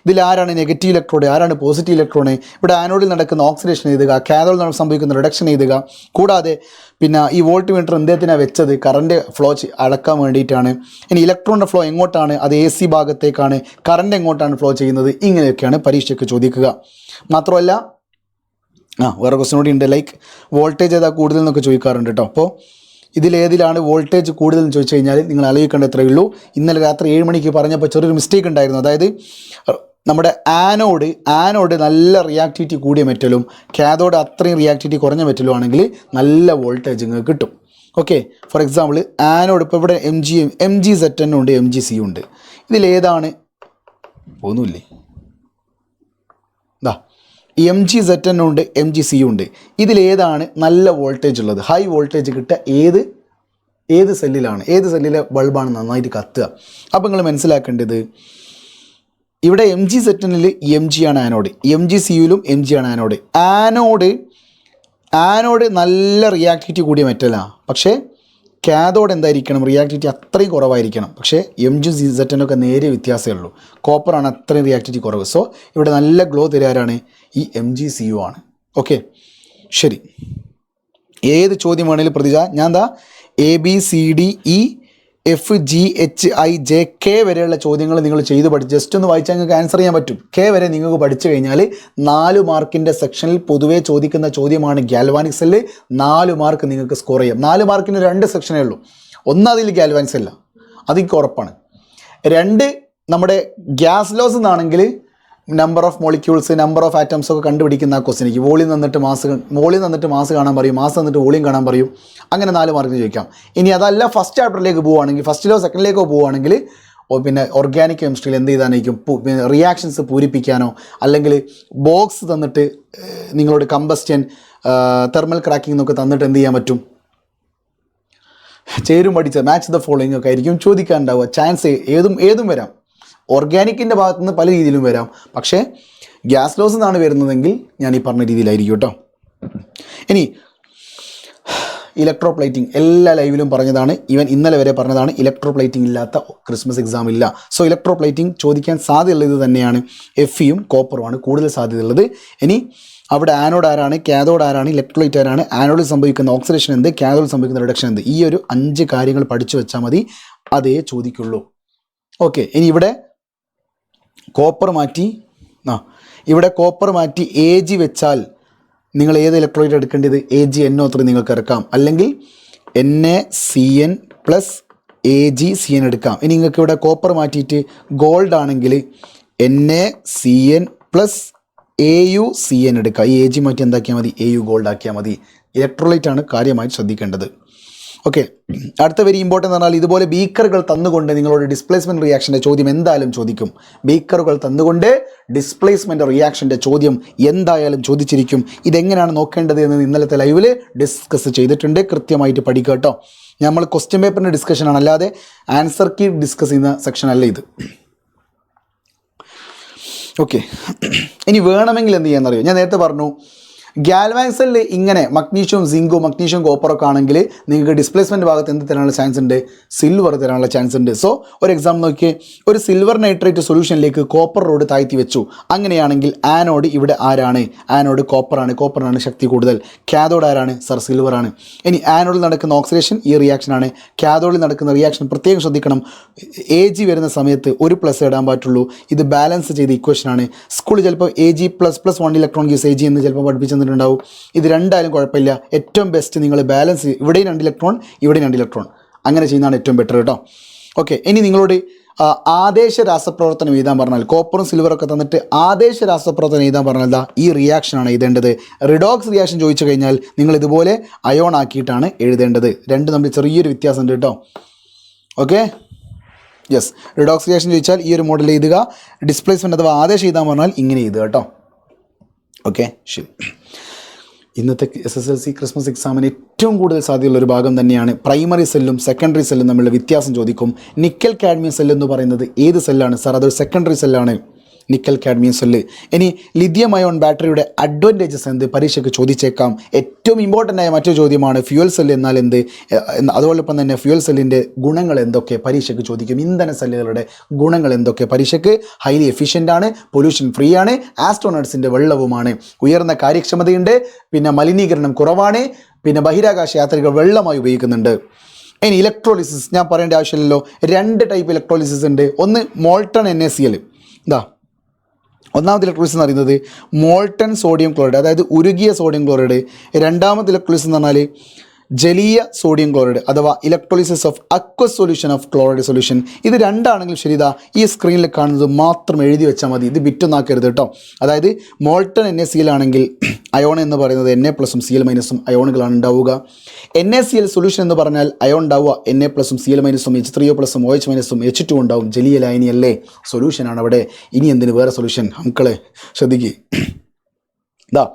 S1: ഇതിൽ ആരാണ് നെഗറ്റീവ് ഇലക്ട്രോഡ്? ആരാണ് പോസിറ്റീവ് ഇലക്ട്രോണ്? ഇവിടെ ആനോഡിൽ നടക്കുന്ന ഓക്സിഡേഷൻ എഴുതുക, കാഥോഡിൽ സംഭവിക്കുന്ന റിഡക്ഷൻ എഴുതുക. കൂടാതെ പിന്നെ ഈ വോൾട്ട് മീറ്റർ എന്തിനാണ് വെച്ചത്? കറണ്ട് ഫ്ലോ അളക്കാൻ വേണ്ടിയിട്ടാണ്. ഇനി ഇലക്ട്രോണിൻ്റെ ഫ്ലോ എങ്ങോട്ടാണ്? അത് AC ഭാഗത്തേക്കാണ്. കറണ്ട് എങ്ങോട്ടാണ് ഫ്ലോ ചെയ്യുന്നത്? ഇങ്ങനെയൊക്കെയാണ് പരീക്ഷയ്ക്ക് ചോദിക്കുക. മാത്രമല്ല വേറെ ക്വസ്റ്റ്യൻ കൂടി ഉണ്ട്. ലൈക്ക് വോൾട്ടേജ് ഏതാ കൂടുതൽ എന്നൊക്കെ ചോദിക്കാറുണ്ട് കേട്ടോ. അപ്പോൾ ഇതിലേതിലാണ് വോൾട്ടേജ് കൂടുതൽ ചോദിച്ചു കഴിഞ്ഞാൽ നിങ്ങൾ ആലോചിക്കേണ്ട എത്രയേ ഉള്ളൂ. ഇന്നലെ രാത്രി 7 മണിക്ക് പറഞ്ഞപ്പോൾ ചെറിയൊരു മിസ്റ്റേക്ക് ഉണ്ടായിരുന്നു. അതായത് നമ്മുടെ ആനോഡ് നല്ല റിയാക്ടിവിറ്റി കൂടിയ മെറ്റലും കാഥോഡ് അത്രയും റിയാക്ടിവിറ്റി കുറഞ്ഞ മെറ്റലും ആണെങ്കിൽ നല്ല വോൾട്ടേജ് നിങ്ങൾക്ക് കിട്ടും. ഓക്കെ, ഫോർ എക്സാമ്പിൾ ആനോഡ് ഇപ്പോൾ ഇവിടെ MgZn ഉണ്ട്, MgCu ഉണ്ട്. ഇതിലേതാണ്? ഒന്നുമില്ലേ? എന്താ MgZn ഉണ്ട്, MgCu ഉണ്ട്. ഇതിലേതാണ് നല്ല വോൾട്ടേജ് ഉള്ളത്? ഹൈ വോൾട്ടേജ് കിട്ടുക ഏത് സെല്ലിലാണ്? ഏത് സെല്ലിലെ ബൾബാണ് നന്നായിട്ട് കത്തുക? അപ്പോൾ നിങ്ങൾ മനസ്സിലാക്കേണ്ടത് ഇവിടെ MgZnൽ Mg ആണ് ആനോഡ്, MgCuലും Mg ആണ് ആനോഡ്. ആനോഡ് നല്ല റിയാക്ടിവിറ്റി കൂടിയ മെറ്റലാണ്. പക്ഷേ കാഥോഡ് എന്തായിരിക്കണം? റിയാക്ടിവിറ്റി അത്രയും കുറവായിരിക്കണം. പക്ഷേ MgZn ഒക്കെ നേരിയ വ്യത്യാസമേ ഉള്ളൂ. കോപ്പറാണ് അത്രയും റിയാക്ടിവിറ്റി കുറവ്. സോ ഇവിടെ നല്ല ഗ്ലോ തരാറാണ് ഈ MgCu ആണ്. ഓക്കെ, ശരി. ഏത് ചോദ്യം വേണമെങ്കിലും പ്രതിജ ഞാൻ ABCDEFGHIJK വരെയുള്ള ചോദ്യങ്ങൾ നിങ്ങൾ ചെയ്ത് പഠിച്ച് ജസ്റ്റ് ഒന്ന് വായിച്ചാൽ നിങ്ങൾക്ക് ആൻസർ ചെയ്യാൻ പറ്റും. K വരെ നിങ്ങൾക്ക് പഠിച്ചു കഴിഞ്ഞാൽ 4 മാർക്കിൻ്റെ സെക്ഷനിൽ പൊതുവേ ചോദിക്കുന്ന ചോദ്യമാണ് ഗാൽവാനിക് സെല്ല്. 4 മാർക്ക് നിങ്ങൾക്ക് സ്കോർ ചെയ്യാം. 4 മാർക്കിന് 2 സെക്ഷനേ ഉള്ളൂ. ഒന്ന് അതിൽ ഗാൽവാനിക് സെല്ല, അതെനിക്ക് ഉറപ്പാണ്. 2 നമ്മുടെ ഗ്യാസ് ലോസ് എന്നാണെങ്കിൽ number of molecules, number of atoms ഒക്കെ കണ്ടുപിടിക്കുന്ന ആ ക്വസ്റ്റിനിക്ക് വോളിയം തന്നിട്ട് മാസ് കാണാൻ പറയും, മാസ് തന്നിട്ട് വോളിയം കാണാൻ പറയും. അങ്ങനെ 4 മാർക്കിന് ചോദിക്കാം. ഇനി അതല്ല ഫസ്റ്റ് ചാപ്റ്ററിലേക്ക് പോവുകയാണെങ്കിൽ, ഫസ്റ്റിലോ സെക്കൻഡിലേക്കോ പോവുകയാണെങ്കിൽ പിന്നെ ഓർഗാനിക് കെമിസ്ട്രിയിൽ എന്ത് ചെയ്താനായിരിക്കും? റിയാക്ഷൻസ് പൂരിപ്പിക്കാനോ അല്ലെങ്കിൽ ബോക്സ് തന്നിട്ട് നിങ്ങളോട് കമ്പസ്റ്റൻ, തെർമൽ ക്രാക്കിംഗ് എന്നൊക്കെ തന്നിട്ട് എന്ത് ചെയ്യാൻ പറ്റും? ചേരും പഠിച്ച മാച്ച് ദ ഫോളോയിങ് ഒക്കെ ആയിരിക്കും ചോദിക്കാനുണ്ടാവുക. ചാൻസ് ഏതും വരാം. ഓർഗാനിക്കിൻ്റെ ഭാഗത്തു നിന്ന് പല രീതിയിലും വരാം. പക്ഷേ ഗ്യാസ് ലോസ് എന്നാണ് വരുന്നതെങ്കിൽ ഞാൻ ഈ പറഞ്ഞ രീതിയിലായിരിക്കും കേട്ടോ. ഇനി ഇലക്ട്രോപ്ലേറ്റിംഗ് എല്ലാ ലൈവിലും പറഞ്ഞതാണ്, ഈവൻ ഇന്നലെ വരെ പറഞ്ഞതാണ്. ഇലക്ട്രോപ്ലേറ്റിംഗ് ഇല്ലാത്ത ക്രിസ്മസ് എക്സാം ഇല്ല. സോ ഇലക്ട്രോപ്ലേറ്റിംഗ് ചോദിക്കാൻ സാധ്യതയുള്ളത് തന്നെയാണ്. Feയും കോപ്പറുമാണ് കൂടുതൽ സാധ്യതയുള്ളത്. ഇനി അവിടെ ആനോഡ് ആരാണ്, കാഥോഡ് ആരാണ്, ഇലക്ട്രോലൈറ്റ് ആരാണ്, ആനോഡിൽ സംഭവിക്കുന്ന ഓക്സിഡേഷൻ എന്ത്, കാഥോഡിൽ സംഭവിക്കുന്ന റിഡക്ഷൻ എന്ത്, ഈ ഒരു 5 കാര്യങ്ങൾ പഠിച്ചു വെച്ചാൽ മതി. അതേ ചോദിക്കുള്ളൂ. ഓക്കെ, ഇനി ഇവിടെ കോപ്പർ മാറ്റി Ag വെച്ചാൽ നിങ്ങൾ ഏത് ഇലക്ട്രോലൈറ്റ് എടുക്കേണ്ടത്? AgNO3 നിങ്ങൾക്ക് ഇറക്കാം. അല്ലെങ്കിൽ NaCN+ AgCN എടുക്കാം. ഇനി നിങ്ങൾക്ക് ഇവിടെ കോപ്പർ മാറ്റിയിട്ട് ഗോൾഡ് ആണെങ്കിൽ NaCN പ്ലസ് AuCN എടുക്കുക. ഈ AG മാറ്റി എന്താക്കിയാൽ മതി, AU ഗോൾഡ് ആക്കിയാൽ മതി. ഇലക്ട്രോലൈറ്റ് ആണ് കാര്യമായിട്ട് ശ്രദ്ധിക്കേണ്ടത്. ഓക്കെ, അടുത്ത വെരി ഇമ്പോർട്ടൻ്റ് എന്ന് പറഞ്ഞാൽ ഇതുപോലെ ബീക്കറുകൾ തന്നുകൊണ്ട് നിങ്ങളോട് ഡിസ്പ്ലേസ്മെൻറ്റ് റിയാക്ഷൻ്റെ ചോദ്യം എന്തായാലും ചോദിക്കും. ബീക്കറുകൾ തന്നുകൊണ്ട് ഡിസ്പ്ലേസ്മെൻറ്റ് റിയാക്ഷൻ്റെ ചോദ്യം എന്തായാലും ചോദിച്ചിരിക്കും. ഇതെങ്ങനെയാണ് നോക്കേണ്ടത് എന്ന് ഇന്നലത്തെ ലൈവിൽ ഡിസ്കസ് ചെയ്തിട്ടുണ്ട്. കൃത്യമായിട്ട് പഠിക്കുക കേട്ടോ. നമ്മൾ ക്വസ്റ്റ്യൻ പേപ്പറിൻ്റെ ഡിസ്കഷനാണ്, അല്ലാതെ ആൻസർ കീ ഡിസ്കസ് ചെയ്യുന്ന സെക്ഷൻ അല്ല ഇത്. ഓക്കെ, ഇനി വേണമെങ്കിൽ എന്ത് ചെയ്യാമെന്നറിയോ, ഞാൻ നേരത്തെ പറഞ്ഞു ഗാൽവാനിക് സെല്ലിൽ ഇങ്ങനെ മഗ്നീഷ്യം സിങ്കോ മഗ്നീഷ്യം കോപ്പറൊക്കെ ആണെങ്കിൽ നിങ്ങൾക്ക് ഡിസ്പ്ലേസ്മെൻറ്റ് ഭാഗത്ത് എന്ത് തരാനുള്ള ചാൻസ് ഉണ്ട്, സിൽവർ തരാനുള്ള ചാൻസ് ഉണ്ട്. സോ ഒരു എക്സാമ്പിൾ നോക്കിയേ, ഒരു സിൽവർ നൈട്രേറ്റ് സൊല്യൂഷനിലേക്ക് കോപ്പർ റോഡ് താഴ്ത്തി വെച്ചു. അങ്ങനെയാണെങ്കിൽ ആനോഡ് ഇവിടെ ആരാണ്, ആനോഡ് കോപ്പറാണ്, കോപ്പറിനാണ് ശക്തി കൂടുതൽ. കാഥോഡ് ആരാണ്, സർ സിൽവറാണ്. ഇനി ആനോഡിൽ നടക്കുന്ന ഓക്സിഡേഷൻ ഈ റിയാക്ഷനാണ്. കാഥോഡിൽ നടക്കുന്ന റിയാക്ഷൻ പ്രത്യേകം ശ്രദ്ധിക്കണം. AG വരുന്ന സമയത്ത് ഒരു പ്ലസ് ഇടാൻ പറ്റുള്ളൂ. ഇത് ബാലൻസ് ചെയ്ത ഇക്വേഷനാണ്. സ്കൂളിൽ ചിലപ്പോൾ AG++1 ഇലക്ട്രോൺ ഗീവ്സ് AG എന്ന് ചിലപ്പോൾ പഠിപ്പിച്ചു ഉണ്ടാവും. ഇത് രണ്ടായാലും കുഴപ്പമില്ല. ഏറ്റവും ബെസ്റ്റ് നിങ്ങൾ ബാലൻസ്, ഇവിടെയും 2 ഇലക്ട്രോൺ ഇവിടെയും 2 ഇലക്ട്രോൺ, അങ്ങനെ ചെയ്യുന്നതാണ് ഏറ്റവും ബെറ്റർ കേട്ടോ. ഓക്കെ, ഇനി നിങ്ങളോട് ആദേശ രാസപ്രവർത്തനം എഴുതാൻ പറഞ്ഞാൽ, കോപ്പറും സിൽവറൊക്കെ തന്നിട്ട് ആദേശ രാസപ്രവർത്തനം എഴുതാൻ പറഞ്ഞാൽ ഈ റിയാക്ഷനാണ് എഴുതേണ്ടത്. റിഡോക്സ് റിയാക്ഷൻ ചോദിച്ചു കഴിഞ്ഞാൽ നിങ്ങൾ ഇതുപോലെ അയോൺ ആക്കിയിട്ടാണ് എഴുതേണ്ടത്. രണ്ട് തമ്മിൽ ചെറിയൊരു വ്യത്യാസം ഉണ്ട് കേട്ടോ. ഓക്കെ, യെസ്, റിഡോക്സ് റിയാക്ഷൻ ചോദിച്ചാൽ ഈ ഒരു മോഡൽ എഴുതുക. ഡിസ്പ്ലേസ്മെൻറ്റ് അഥവാ ആദേശം എഴുതാൻ പറഞ്ഞാൽ ഇങ്ങനെ എഴുതുക കേട്ടോ. ഓക്കെ, ശരി. ഇന്നത്തെ SSLC ക്രിസ്മസ് എക്സാമിന് ഏറ്റവും കൂടുതൽ സാധ്യതയുള്ളൊരു ഭാഗം തന്നെയാണ് പ്രൈമറി സെല്ലും സെക്കൻഡറി സെല്ലും തമ്മിലുള്ള വ്യത്യാസം ചോദിക്കും. നിക്കൽ കാഡ്മിയം സെല്ല് എന്ന് പറയുന്നത് ഏത് സെല്ലാണ് സാർ? അതൊരു സെക്കൻഡറി സെല്ലാണ്, നിക്കൽ കാഡ്മിയം സെല്ല്. ഇനി ലിഥിയം അയോൺ ബാറ്ററിയുടെ അഡ്വാൻറ്റേജസ് എന്ത് പരീക്ഷയ്ക്ക് ചോദിച്ചേക്കാം. ഏറ്റവും ഇമ്പോർട്ടൻ്റ് ആയ മറ്റൊരു ചോദ്യമാണ് ഫ്യൂവൽ സെല്ല് എന്നാൽ എന്ത്, അതോടൊപ്പം തന്നെ ഫ്യൂവൽ സെല്ലിൻ്റെ ഗുണങ്ങൾ എന്തൊക്കെ പരീക്ഷയ്ക്ക് ചോദിക്കും. ഇന്ധന സെല്ലുകളുടെ ഗുണങ്ങൾ എന്തൊക്കെ പരീക്ഷയ്ക്ക്? ഹൈലി എഫിഷ്യൻ്റ് ആണ്, പൊല്യൂഷൻ ഫ്രീ ആണ്, ആസ്ട്രോനട്സിൻ്റെ വെള്ളവുമാണ്, ഉയർന്ന കാര്യക്ഷമതയുണ്ട്, പിന്നെ മലിനീകരണം കുറവാണ്, പിന്നെ ബഹിരാകാശ യാത്രികൾ വെള്ളമായി ഉപയോഗിക്കുന്നുണ്ട്. ഇനി ഇലക്ട്രോളിസിസ് ഞാൻ പറയേണ്ട ആവശ്യമില്ലല്ലോ. 2 ടൈപ്പ് ഇലക്ട്രോളിസിസ് ഉണ്ട്. ഒന്ന് മോൾട്ടൺ NaCl, ഇതാ ഒന്നാമത്തെ ഇലക്ട്രോളിസിസ് എന്ന് പറയുന്നത് മോൾട്ടൺ സോഡിയം ക്ലോറൈഡ്, അതായത് ഉരുകിയ സോഡിയം ക്ലോറൈഡ്. രണ്ടാമത്തെ ഇലക്ട്രോളിസിസ് എന്ന് പറഞ്ഞാൽ ജലീയ സോഡിയം ക്ലോറൈഡ് അഥവാ electrolysis of aqueous solution of chloride solution. ഇത് രണ്ടാണെങ്കിലും ശരി, ഇതാ ഈ സ്ക്രീനിൽ കാണുന്നത് മാത്രം എഴുതി വെച്ചാൽ മതി. ഇത് ബിറ്റൊന്നാക്കരുത് കേട്ടോ. അതായത് മോൾട്ടൺ NaCl ആണെങ്കിൽ അയോൺ എന്ന് പറയുന്നത് Na+ഉം Cl- അയോണുകളാണ് ഉണ്ടാവുക. NaCl സൊല്യൂഷൻ എന്ന് പറഞ്ഞാൽ അയോൺ ഉണ്ടാവുക Na+ഉം Cl-ഉം H3O+ഉം OH- H2 ഉണ്ടാവും. ജലീയ ലായനിയല്ലേ, സൊല്യൂഷനാണ് അവിടെ. ഇനി എന്തിന് വേറെ സൊല്യൂഷൻ? മക്കളെ ശ്രദ്ധിക്കുക, ഇതാ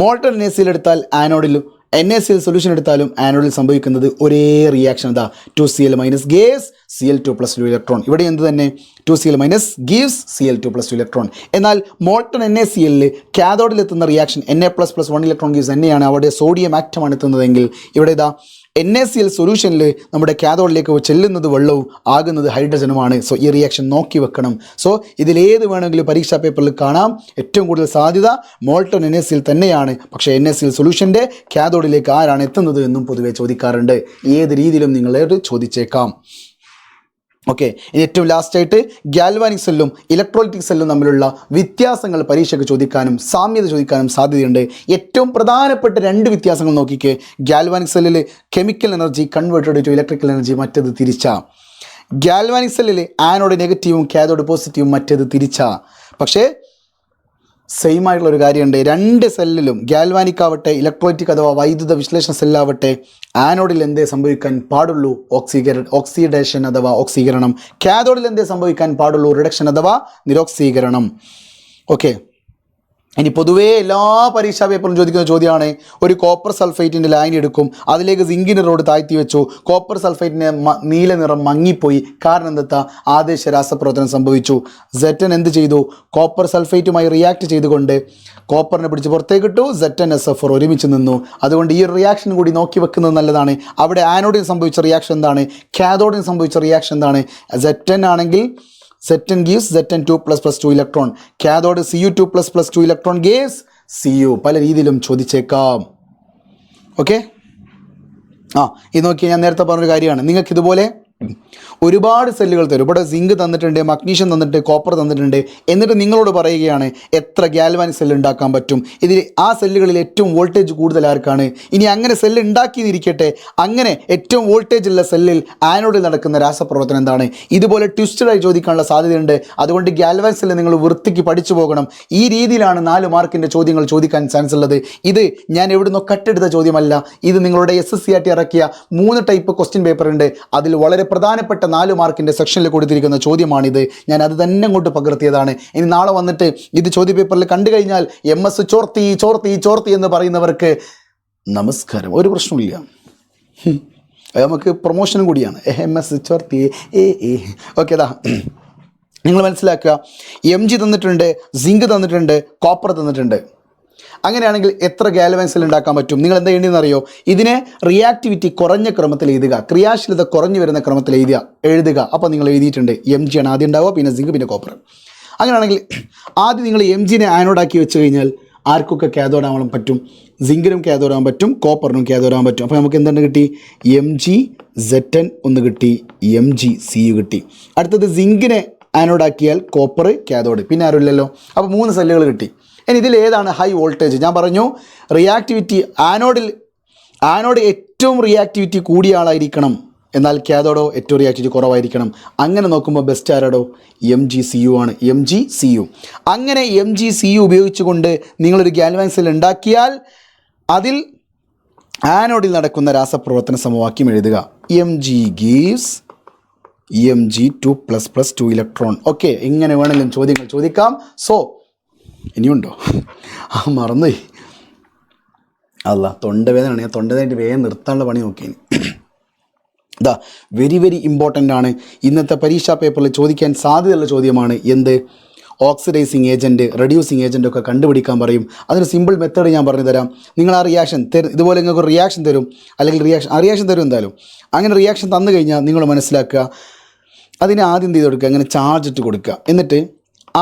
S1: മോൾട്ടൺ NaCl എടുത്താൽ ആനോഡിലും NaCl സൊല്യൂഷൻ എടുത്താലും ആനോഡിൽ സംഭവിക്കുന്നത് ഒരേ റിയാക്ഷൻ. ഇതാ 2Cl- ഗേവ്സ് Cl2+2 ഇലക്ട്രോൺ. ഇവിടെ എന്ത് തന്നെ 2Cl- ഗീവ്സ് Cl2+2 ഇലക്ട്രോൺ. എന്നാൽ മോൾട്ടൺ NaCl കാഥോഡിലെത്തുന്ന റിയാക്ഷൻ Na++1 ഇലക്ട്രോൺ ഗീവ്സ് എന്നെയാണ്. അവിടെ സോഡിയം ആറ്റമാണ് എത്തുന്നതെങ്കിൽ ഇവിടെ ഇതാ NaCl സൊല്യൂഷനിൽ നമ്മുടെ കാഥോഡിലേക്ക് ചെല്ലുന്നത് വെള്ളവും ആകുന്നത് ഹൈഡ്രജനുമാണ്. സോ ഈ റിയാക്ഷൻ നോക്കി വെക്കണം. സോ ഇതിലേത് വേണമെങ്കിലും പരീക്ഷാ പേപ്പറിൽ കാണാം. ഏറ്റവും കൂടുതൽ സാധ്യത മോൾട്ടൺ NaCl തന്നെയാണ്. പക്ഷേ NaCl സൊല്യൂഷൻ്റെ കാഥോഡിലേക്ക് ആരാണ് എത്തുന്നത് എന്നും പൊതുവെ ചോദിക്കാറുണ്ട്. ഏത് രീതിയിലും നിങ്ങളോട് ചോദിച്ചേക്കാം. ഓക്കെ, ഏറ്റവും ലാസ്റ്റായിട്ട് ഗാൽവാനിക് സെല്ലും ഇലക്ട്രോലൈറ്റിക് സെല്ലും തമ്മിലുള്ള വ്യത്യാസങ്ങൾ പരീക്ഷയ്ക്ക് ചോദിക്കാനും സാമ്യത ചോദിക്കാനും സാധ്യതയുണ്ട്. ഏറ്റവും പ്രധാനപ്പെട്ട 2 വ്യത്യാസങ്ങൾ നോക്കിക്കേ. ഗാൽവാനിക് സെല്ലിൽ chemical energy converted to electrical energy, മറ്റേത് തിരിച്ചാ. ഗാൽവാനിക് സെല്ലിൽ ആനോഡ് നെഗറ്റീവും കാഥോഡ് പോസിറ്റീവും, മറ്റേത് തിരിച്ചാ. പക്ഷേ സെയിം ആയിട്ടുള്ള ഒരു കാര്യമുണ്ട്. 2 സെല്ലിലും ഗാൽവാനിക് ആവട്ടെ ഇലക്ട്രോലൈറ്റിക് അഥവാ വൈദ്യുത വിശ്ലേഷണ സെല്ലാവട്ടെ ആനോഡിൽ എന്തേ സംഭവിക്കാൻ പാടുള്ളൂ? ഓക്സിഡേഷൻ അഥവാ ഓക്സീകരണം. കാഥോഡിൽ എന്തേ സംഭവിക്കാൻ പാടുള്ളൂ? റിഡക്ഷൻ അഥവാ നിരോക്സീകരണം. ഓക്കെ, ഇനി പൊതുവേ എല്ലാ പരീക്ഷാ പേപ്പറും ചോദിക്കുന്ന ചോദ്യമാണ്. ഒരു കോപ്പർ സൾഫേറ്റിൻ്റെ ലൈൻ എടുക്കും, അതിലേക്ക് സിങ്കിൻ്റെ റോഡ് താഴ്ത്തി വെച്ചു. കോപ്പർ സൾഫേറ്റിൻ്റെ നീല നിറം മങ്ങിപ്പോയി. കാരണം എന്താ? ആദേശ രാസപ്രവർത്തനം സംഭവിച്ചു. Zn എന്ത് ചെയ്തു? കോപ്പർ സൾഫേറ്റുമായി റിയാക്ട് ചെയ്തുകൊണ്ട് കോപ്പറിനെ പിടിച്ച് പുറത്തേക്ക് ഇട്ടു. ZnSO4 ഒരുമിച്ച് നിന്നു. അതുകൊണ്ട് ഈ റിയാക്ഷൻ കൂടി നോക്കി വെക്കുന്നത് നല്ലതാണ്. അവിടെ ആനോഡിന് സംഭവിച്ച റിയാക്ഷൻ എന്താണ്? കാഥോഡിന് സംഭവിച്ച റിയാക്ഷൻ എന്താണ്? Zn ആണെങ്കിൽ Zn gives Zn2++2 electron. Cathode Cu2++2 electron gives Cu. പല രീതിയിലും ചോദിച്ചേക്കാം. ഓക്കെ, ഇത് നോക്കിയാൽ ഞാൻ നേരത്തെ പറഞ്ഞൊരു കാര്യമാണ്. നിങ്ങൾക്ക് ഇതുപോലെ ഒരുപാട് സെല്ലുകൾ തരും. ഇവിടെ സിങ്ക് തന്നിട്ടുണ്ട്, മഗ്നീഷ്യം തന്നിട്ട്, കോപ്പർ തന്നിട്ടുണ്ട്. എന്നിട്ട് നിങ്ങളോട് പറയുകയാണ് എത്ര ഗാൽവാനിക് സെല്ല് ഉണ്ടാക്കാൻ പറ്റും, ഇതിൽ ആ സെല്ലുകളിൽ ഏറ്റവും വോൾട്ടേജ് കൂടുതൽ ആർക്കാണ്. ഇനി അങ്ങനെ സെല്ല് ഉണ്ടാക്കിയിരിക്കട്ടെ, അങ്ങനെ ഏറ്റവും വോൾട്ടേജ് ഉള്ള സെല്ലിൽ ആനോഡിൽ നടക്കുന്ന രാസപ്രവർത്തനം എന്താണ്? ഇതുപോലെ ട്വിസ്റ്റഡായി ചോദിക്കാനുള്ള സാധ്യതയുണ്ട്. അതുകൊണ്ട് ഗാൽവാനിക് സെല്ല് നിങ്ങൾ വൃത്തിക്ക് പഠിച്ചു പോകണം. ഈ രീതിയിലാണ് 4 മാർക്കിൻ്റെ ചോദ്യങ്ങൾ ചോദിക്കാൻ ചാൻസ് ഉള്ളത്. ഇത് ഞാൻ എവിടുന്നോ കട്ടെടുത്ത ചോദ്യമല്ല. ഇത് നിങ്ങളുടെ SSCRT ഇറക്കിയ 3 ടൈപ്പ് ക്വസ്റ്റ്യൻ പേപ്പർ ഉണ്ട്. അതിൽ വളരെ പ്രധാനപ്പെട്ട 4 മാർക്കിൻ്റെ സെക്ഷനിൽ കൊടുത്തിരിക്കുന്ന ചോദ്യമാണിത്. ഞാൻ അത് തന്നെ അങ്ങോട്ട് പകർത്തിയതാണ്. ഇനി നാളെ വന്നിട്ട് ഇത് ചോദ്യ പേപ്പറിൽ കണ്ടു കഴിഞ്ഞാൽ MS ചോർത്തി ചോർത്തി ചോർത്തി എന്ന് പറയുന്നവർക്ക് നമസ്കാരം, ഒരു പ്രശ്നമില്ല. നമുക്ക് പ്രൊമോഷനും കൂടിയാണ്. MS ചോർത്തി ഓക്കെ. അതാ നിങ്ങൾ മനസ്സിലാക്കുക. Mg തന്നിട്ടുണ്ട്, സിങ്ക് തന്നിട്ടുണ്ട്, കോപ്പർ തന്നിട്ടുണ്ട്. അങ്ങനെയാണെങ്കിൽ എത്ര ഗാൽവാനിക് സെൽ ഉണ്ടാക്കാൻ പറ്റും? നിങ്ങൾ എന്താ ചെയ്യേണ്ടതെന്ന് അറിയോ? ഇതിനെ റിയാക്ടിവിറ്റി കുറഞ്ഞ ക്രമത്തിൽ എഴുതുക, ക്രിയാശീലത കുറഞ്ഞു വരുന്ന ക്രമത്തിൽ എഴുതുക. അപ്പോൾ നിങ്ങൾ എഴുതിയിട്ടുണ്ട് Mg ആണ് ആദ്യം ഉണ്ടാവുക, പിന്നെ സിങ്ക്, പിന്നെ കോപ്പർ. അങ്ങനെയാണെങ്കിൽ ആദ്യം നിങ്ങൾ Mgനെ ആനോഡാക്കി വെച്ച് കഴിഞ്ഞാൽ ആർക്കൊക്കെ കാഥോഡാവാൻ പറ്റും? സിങ്കിനും കാഥോഡാവാൻ പറ്റും, കോപ്പറിനും കാഥോഡാവാൻ പറ്റും. അപ്പോൾ നമുക്ക് എന്താണ് കിട്ടി? MgZn ഒന്ന് കിട്ടി, MgCu കിട്ടി. അടുത്തത് സിങ്കിനെ ആനോഡാക്കിയാൽ കോപ്പർ കാഥോഡ്, പിന്നെ ആരുമില്ലല്ലോ. അപ്പോൾ 3 സെല്ലുകൾ കിട്ടി. ഇനി ഇതിൽ ഏതാണ് ഹൈ വോൾട്ടേജ്? ഞാൻ പറഞ്ഞു റിയാക്ടിവിറ്റി ആനോഡ് ഏറ്റവും റിയാക്ടിവിറ്റി കൂടിയ ആളായിരിക്കണം, എന്നാൽ കാഥോഡോ ഏറ്റവും റിയാക്ടിവിറ്റി കുറവായിരിക്കണം. അങ്ങനെ നോക്കുമ്പോൾ ബെസ്റ്റ് ആരാടോ? MgCu ആണ്. MgCu. അങ്ങനെ MgCu ഉപയോഗിച്ചുകൊണ്ട് നിങ്ങളൊരു ഗാൽവാനിക് സെൽ ഉണ്ടാക്കിയാൽ അതിൽ ആനോഡിൽ നടക്കുന്ന രാസപ്രവർത്തന സമവാക്യം എഴുതുക. Mg gives Mg2++ 2 electron. Okay, ഇങ്ങനെ വേണമെങ്കിലും ചോദ്യങ്ങൾ ചോദിക്കാം. സോ ഇനിയുണ്ടോ? മറന്നുപോയി. അല്ല, തൊണ്ടവേദനയാണ്. ഞാൻ തൊണ്ടവേദന വേഗം നിർത്താനുള്ള പണി നോക്കിയിന്. ഇതാ വെരി വെരി ഇമ്പോർട്ടൻ്റ് ആണ്. ഇന്നത്തെ പരീക്ഷാ പേപ്പറിൽ ചോദിക്കാൻ സാധ്യതയുള്ള ചോദ്യമാണ്. എന്ത്? ഓക്സിഡൈസിങ് ഏജൻറ്റ്, റെഡ്യൂസിങ് ഏജൻറ്റ് ഒക്കെ കണ്ടുപിടിക്കാൻ പറയും. അതിന് സിമ്പിൾ മെത്തേഡ് ഞാൻ പറഞ്ഞു തരാം. നിങ്ങൾ ആ റിയാക്ഷൻ ഇതുപോലെ നിങ്ങൾക്ക് റിയാക്ഷൻ തരും, അല്ലെങ്കിൽ റിയാക്ഷൻ തരും എന്തായാലും. അങ്ങനെ റിയാക്ഷൻ തന്നു കഴിഞ്ഞാൽ നിങ്ങൾ മനസ്സിലാക്കുക, അതിനെ ആദ്യം ചെയ്ത് കൊടുക്കുക, അങ്ങനെ ചാർജ് ഇട്ട് കൊടുക്കുക. എന്നിട്ട്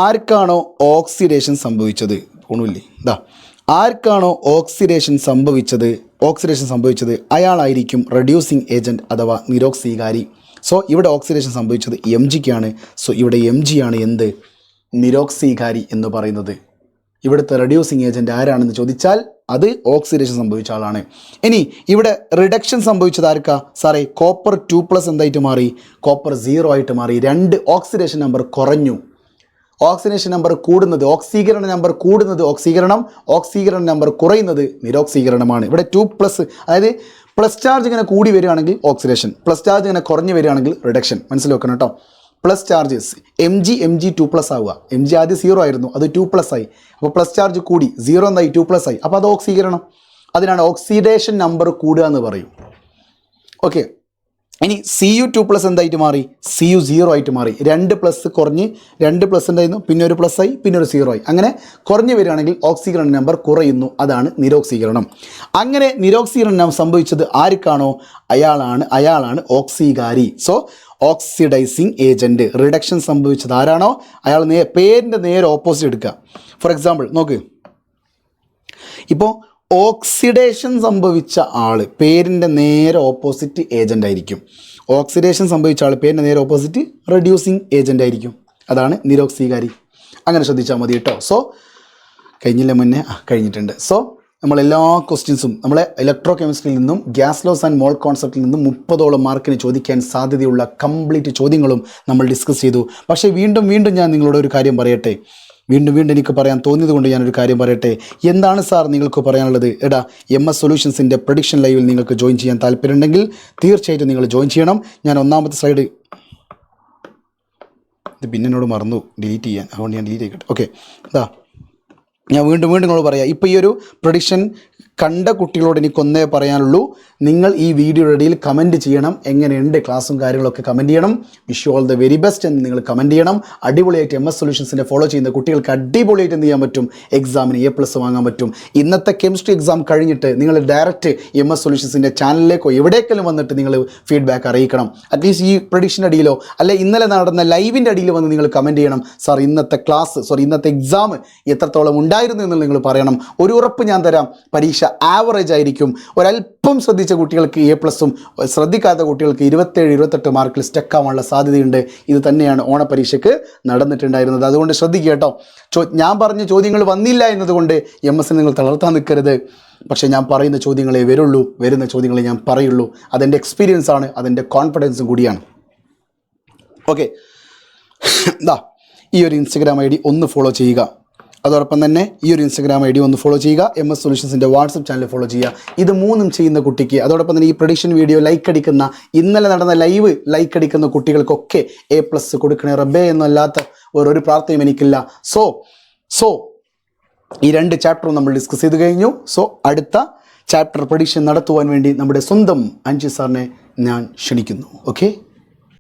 S1: ആർക്കാണോ ഓക്സിഡേഷൻ സംഭവിച്ചത്, ഒന്നുമില്ലേ, ഇതാ ആർക്കാണോ ഓക്സിഡേഷൻ സംഭവിച്ചത് അയാളായിരിക്കും റെഡ്യൂസിങ് ഏജൻറ്റ് അഥവാ നിരോക്സീകാരി. സോ ഇവിടെ ഓക്സിഡേഷൻ സംഭവിച്ചത് Mgക്കാണ്. സോ ഇവിടെ Mg ആണ് എന്ത്? നിരോക്സീകാരി എന്ന് പറയുന്നത്. ഇവിടുത്തെ റെഡ്യൂസിങ് ഏജൻറ്റ് ആരാണെന്ന് ചോദിച്ചാൽ അത് ഓക്സിഡേഷൻ സംഭവിച്ച ആളാണ്. ഇനി ഇവിടെ റിഡക്ഷൻ സംഭവിച്ചത് ആർക്കാ? സാറേ കോപ്പർ 2+ എന്തായിട്ട് മാറി? കോപ്പർ 0 ആയിട്ട് മാറി. 2 ഓക്സിഡേഷൻ നമ്പർ കുറഞ്ഞു. ഓക്സിഡേഷൻ നമ്പർ കൂടുന്നത് ഓക്സീകരണ നമ്പർ കൂടുന്നത് ഓക്സീകരണ നമ്പർ കുറയുന്നത് നിരോക്സീകരണമാണ്. ഇവിടെ 2+, അതായത് പ്ലസ് ചാർജ് ഇങ്ങനെ കൂടി വരികയാണെങ്കിൽ ഓക്സിഡേഷൻ, പ്ലസ് ചാർജ് ഇങ്ങനെ കുറഞ്ഞു വരികയാണെങ്കിൽ റിഡക്ഷൻ. മനസ്സിലാക്കണം കേട്ടോ. പ്ലസ് ചാർജസ് Mg 2+ ആവുക. Mg ആദ്യം 0 ആയിരുന്നു, അത് 2+ ആയി. അപ്പോൾ പ്ലസ് ചാർജ് കൂടി, 0 എന്തായി 2+ ആയി. അപ്പോൾ അത് ഓക്സീകരണം. അതിനാണ് ഓക്സിഡേഷൻ നമ്പർ കൂടുക എന്ന് പറയും. ഓക്കെ. ഇനി Cu2+ എന്തായിട്ട് മാറി? Cu 0 ആയിട്ട് മാറി. 2+ കുറഞ്ഞ് 2+ ഉണ്ടായിരുന്നു, പിന്നെ ഒരു പ്ലസ് ആയി, പിന്നെ ഒരു 0 ആയി. അങ്ങനെ കുറഞ്ഞു വരികയാണെങ്കിൽ ഓക്സീകരണ നമ്പർ കുറയുന്നു. അതാണ് നിരോക്സീകരണം. അങ്ങനെ നിരോക്സീകരണം സംഭവിച്ചത് ആർക്കാണോ അയാളാണ് ഓക്സീകാരി. So oxidising agent. റിഡക്ഷൻ സംഭവിച്ചത് ആരാണോ അയാൾ പേരിൻ്റെ നേരെ ഓപ്പോസിറ്റ് എടുക്കുക. ഫോർ എക്സാമ്പിൾ നോക്ക്, ഇപ്പോൾ ഓക്സിഡേഷൻ സംഭവിച്ച ആൾ പേരിൻ്റെ നേരെ ഓപ്പോസിറ്റ് ഏജൻ്റ് ആയിരിക്കും. ഓക്സിഡേഷൻ സംഭവിച്ച ആൾ പേരിൻ്റെ നേരെ ഓപ്പോസിറ്റ് റെഡ്യൂസിങ് ഏജൻ്റ് ആയിരിക്കും. അതാണ് നിരോക്സീകാരി. അങ്ങനെ ശ്രദ്ധിച്ചാൽ മതി കേട്ടോ. സോ കഴിഞ്ഞിട്ടുണ്ട്. സോ നമ്മളെല്ലാ ക്വസ്റ്റ്യൻസും നമ്മളെ ഇലക്ട്രോ കെമിസ്ട്രിയിൽ നിന്നും ഗ്യാസ് ലോസ് ആൻഡ് മോൾ കോൺസെപ്റ്റിൽ നിന്നും 30ഓളം മാർക്കിന് ചോദിക്കാൻ സാധ്യതയുള്ള കംപ്ലീറ്റ് ചോദ്യങ്ങളും നമ്മൾ ഡിസ്കസ് ചെയ്തു. പക്ഷേ വീണ്ടും ഞാൻ നിങ്ങളോട് ഒരു കാര്യം പറയട്ടെ. വീണ്ടും എനിക്ക് പറയാൻ തോന്നിയത് കൊണ്ട് ഞാനൊരു കാര്യം പറയട്ടെ. എന്താണ് സാർ നിങ്ങൾക്ക് പറയാനുള്ളത്? MS സൊല്യൂഷൻസിൻ്റെ പ്രഡിക്ഷൻ ലൈവിൽ നിങ്ങൾക്ക് ജോയിൻ ചെയ്യാൻ താല്പര്യമുണ്ടെങ്കിൽ തീർച്ചയായിട്ടും നിങ്ങൾ ജോയിൻ ചെയ്യണം. ഞാൻ ഒന്നാമത്തെ സ്ലൈഡ് ഇത് പിന്നെ എന്നോട് മറന്നു ഡിലീറ്റ് ചെയ്യാൻ, അതുകൊണ്ട് ഞാൻ ഡിലീറ്റ് ചെയ്യട്ടെ. ഓക്കെ, ഞാൻ വീണ്ടും നിങ്ങളോട് പറയാം. ഇപ്പോൾ ഈ ഒരു പ്രഡിക്ഷൻ കണ്ട കുട്ടികളോട് എനിക്കൊന്നേ പറയാനുള്ളൂ, നിങ്ങൾ ഈ വീഡിയോയുടെ ഇടയിൽ കമൻറ്റ് ചെയ്യണം. എങ്ങനെയുണ്ട് ക്ലാസ്സും കാര്യങ്ങളൊക്കെ കമൻറ്റ് ചെയ്യണം. Wish you all the very best എന്ന് നിങ്ങൾ കമൻറ്റ് ചെയ്യണം. അടിപൊളിയായിട്ട് MS സൊല്യൂഷൻസിനെ ഫോളോ ചെയ്യുന്ന കുട്ടികൾക്ക് അടിപൊളിയായിട്ട് എന്ത് ചെയ്യാൻ പറ്റും? എക്സാമിന് A+ വാങ്ങാൻ പറ്റും. ഇന്നത്തെ കെമിസ്ട്രി എക്സാം കഴിഞ്ഞിട്ട് നിങ്ങൾ ഡയറക്റ്റ് MS സൊല്യൂഷൻസിൻ്റെ ചാനലിലേക്കോ എവിടേക്കെങ്കിലും വന്നിട്ട് നിങ്ങൾ ഫീഡ്ബാക്ക് അറിയിക്കണം. അറ്റ്ലീസ്റ്റ് ഈ പ്രഡിക്ഷൻ്റെ അടിയിലോ അല്ലെ ഇന്നലെ നടന്ന ലൈവിൻ്റെ അടിയിൽ വന്ന് നിങ്ങൾ കമൻറ്റ് ചെയ്യണം. സാർ ഇന്നത്തെ എക്സാം എത്രത്തോളം ഉണ്ടായിരുന്നു എന്ന് നിങ്ങൾ പറയണം. ഒരു ഉറപ്പ് ഞാൻ തരാം, പരീക്ഷ ആവറേജ് ആയിരിക്കും. ഒരല്പം ശ്രദ്ധിച്ച കുട്ടികൾക്ക് A+ഉം ശ്രദ്ധിക്കാത്ത കുട്ടികൾക്ക് 27-28 മാർക്കിൽ സ്റ്റക്കാവാനുള്ള സാധ്യതയുണ്ട്. ഇത് തന്നെയാണ് ഓണപരീക്ഷയ്ക്ക് നടന്നിട്ടുണ്ടായിരുന്നത്. അതുകൊണ്ട് ശ്രദ്ധിക്കുക കേട്ടോ. ഞാൻ പറഞ്ഞ ചോദ്യങ്ങൾ വന്നില്ല എന്നതുകൊണ്ട് MS നിങ്ങൾ തളർത്താൻ നിൽക്കരുത്. പക്ഷേ ഞാൻ പറയുന്ന ചോദ്യങ്ങളെ വരുള്ളൂ, വരുന്ന ചോദ്യങ്ങളെ ഞാൻ പറയുള്ളൂ. അതെൻ്റെ എക്സ്പീരിയൻസ് ആണ്, അതെൻ്റെ കോൺഫിഡൻസും കൂടിയാണ്. ഓക്കെ, ഈ ഒരു ഇൻസ്റ്റഗ്രാം ID ഒന്ന് ഫോളോ ചെയ്യുക. അതോടൊപ്പം തന്നെ ഈ ഒരു ഇൻസ്റ്റഗ്രാം ID ഒന്ന് ഫോളോ ചെയ്യുക. MS സൊല്യൂഷൻസിൻ്റെ വാട്സപ്പ് ചാനൽ ഫോളോ ചെയ്യുക. ഇത് മൂന്നും ചെയ്യുന്ന കുട്ടിക്ക്, അതോടൊപ്പം തന്നെ ഈ പ്രഡിക്ഷൻ വീഡിയോ ലൈക്ക് അടിക്കുന്ന, ഇന്നലെ നടന്ന ലൈവ് ലൈക്ക് അടിക്കുന്ന കുട്ടികൾക്കൊക്കെ A+ കൊടുക്കണേ റബ്ബേ എന്നല്ലാത്ത ഒരു പ്രാർത്ഥനയും എനിക്കില്ല. സോ ഈ 2 ചാപ്റ്ററും നമ്മൾ ഡിസ്കസ് ചെയ്ത് കഴിഞ്ഞു. സോ അടുത്ത ചാപ്റ്റർ പ്രഡിക്ഷൻ നടത്തുവാൻ വേണ്ടി നമ്മുടെ സ്വന്തം അഞ്ജു സാറിനെ ഞാൻ ക്ഷണിക്കുന്നു. ഓക്കെ.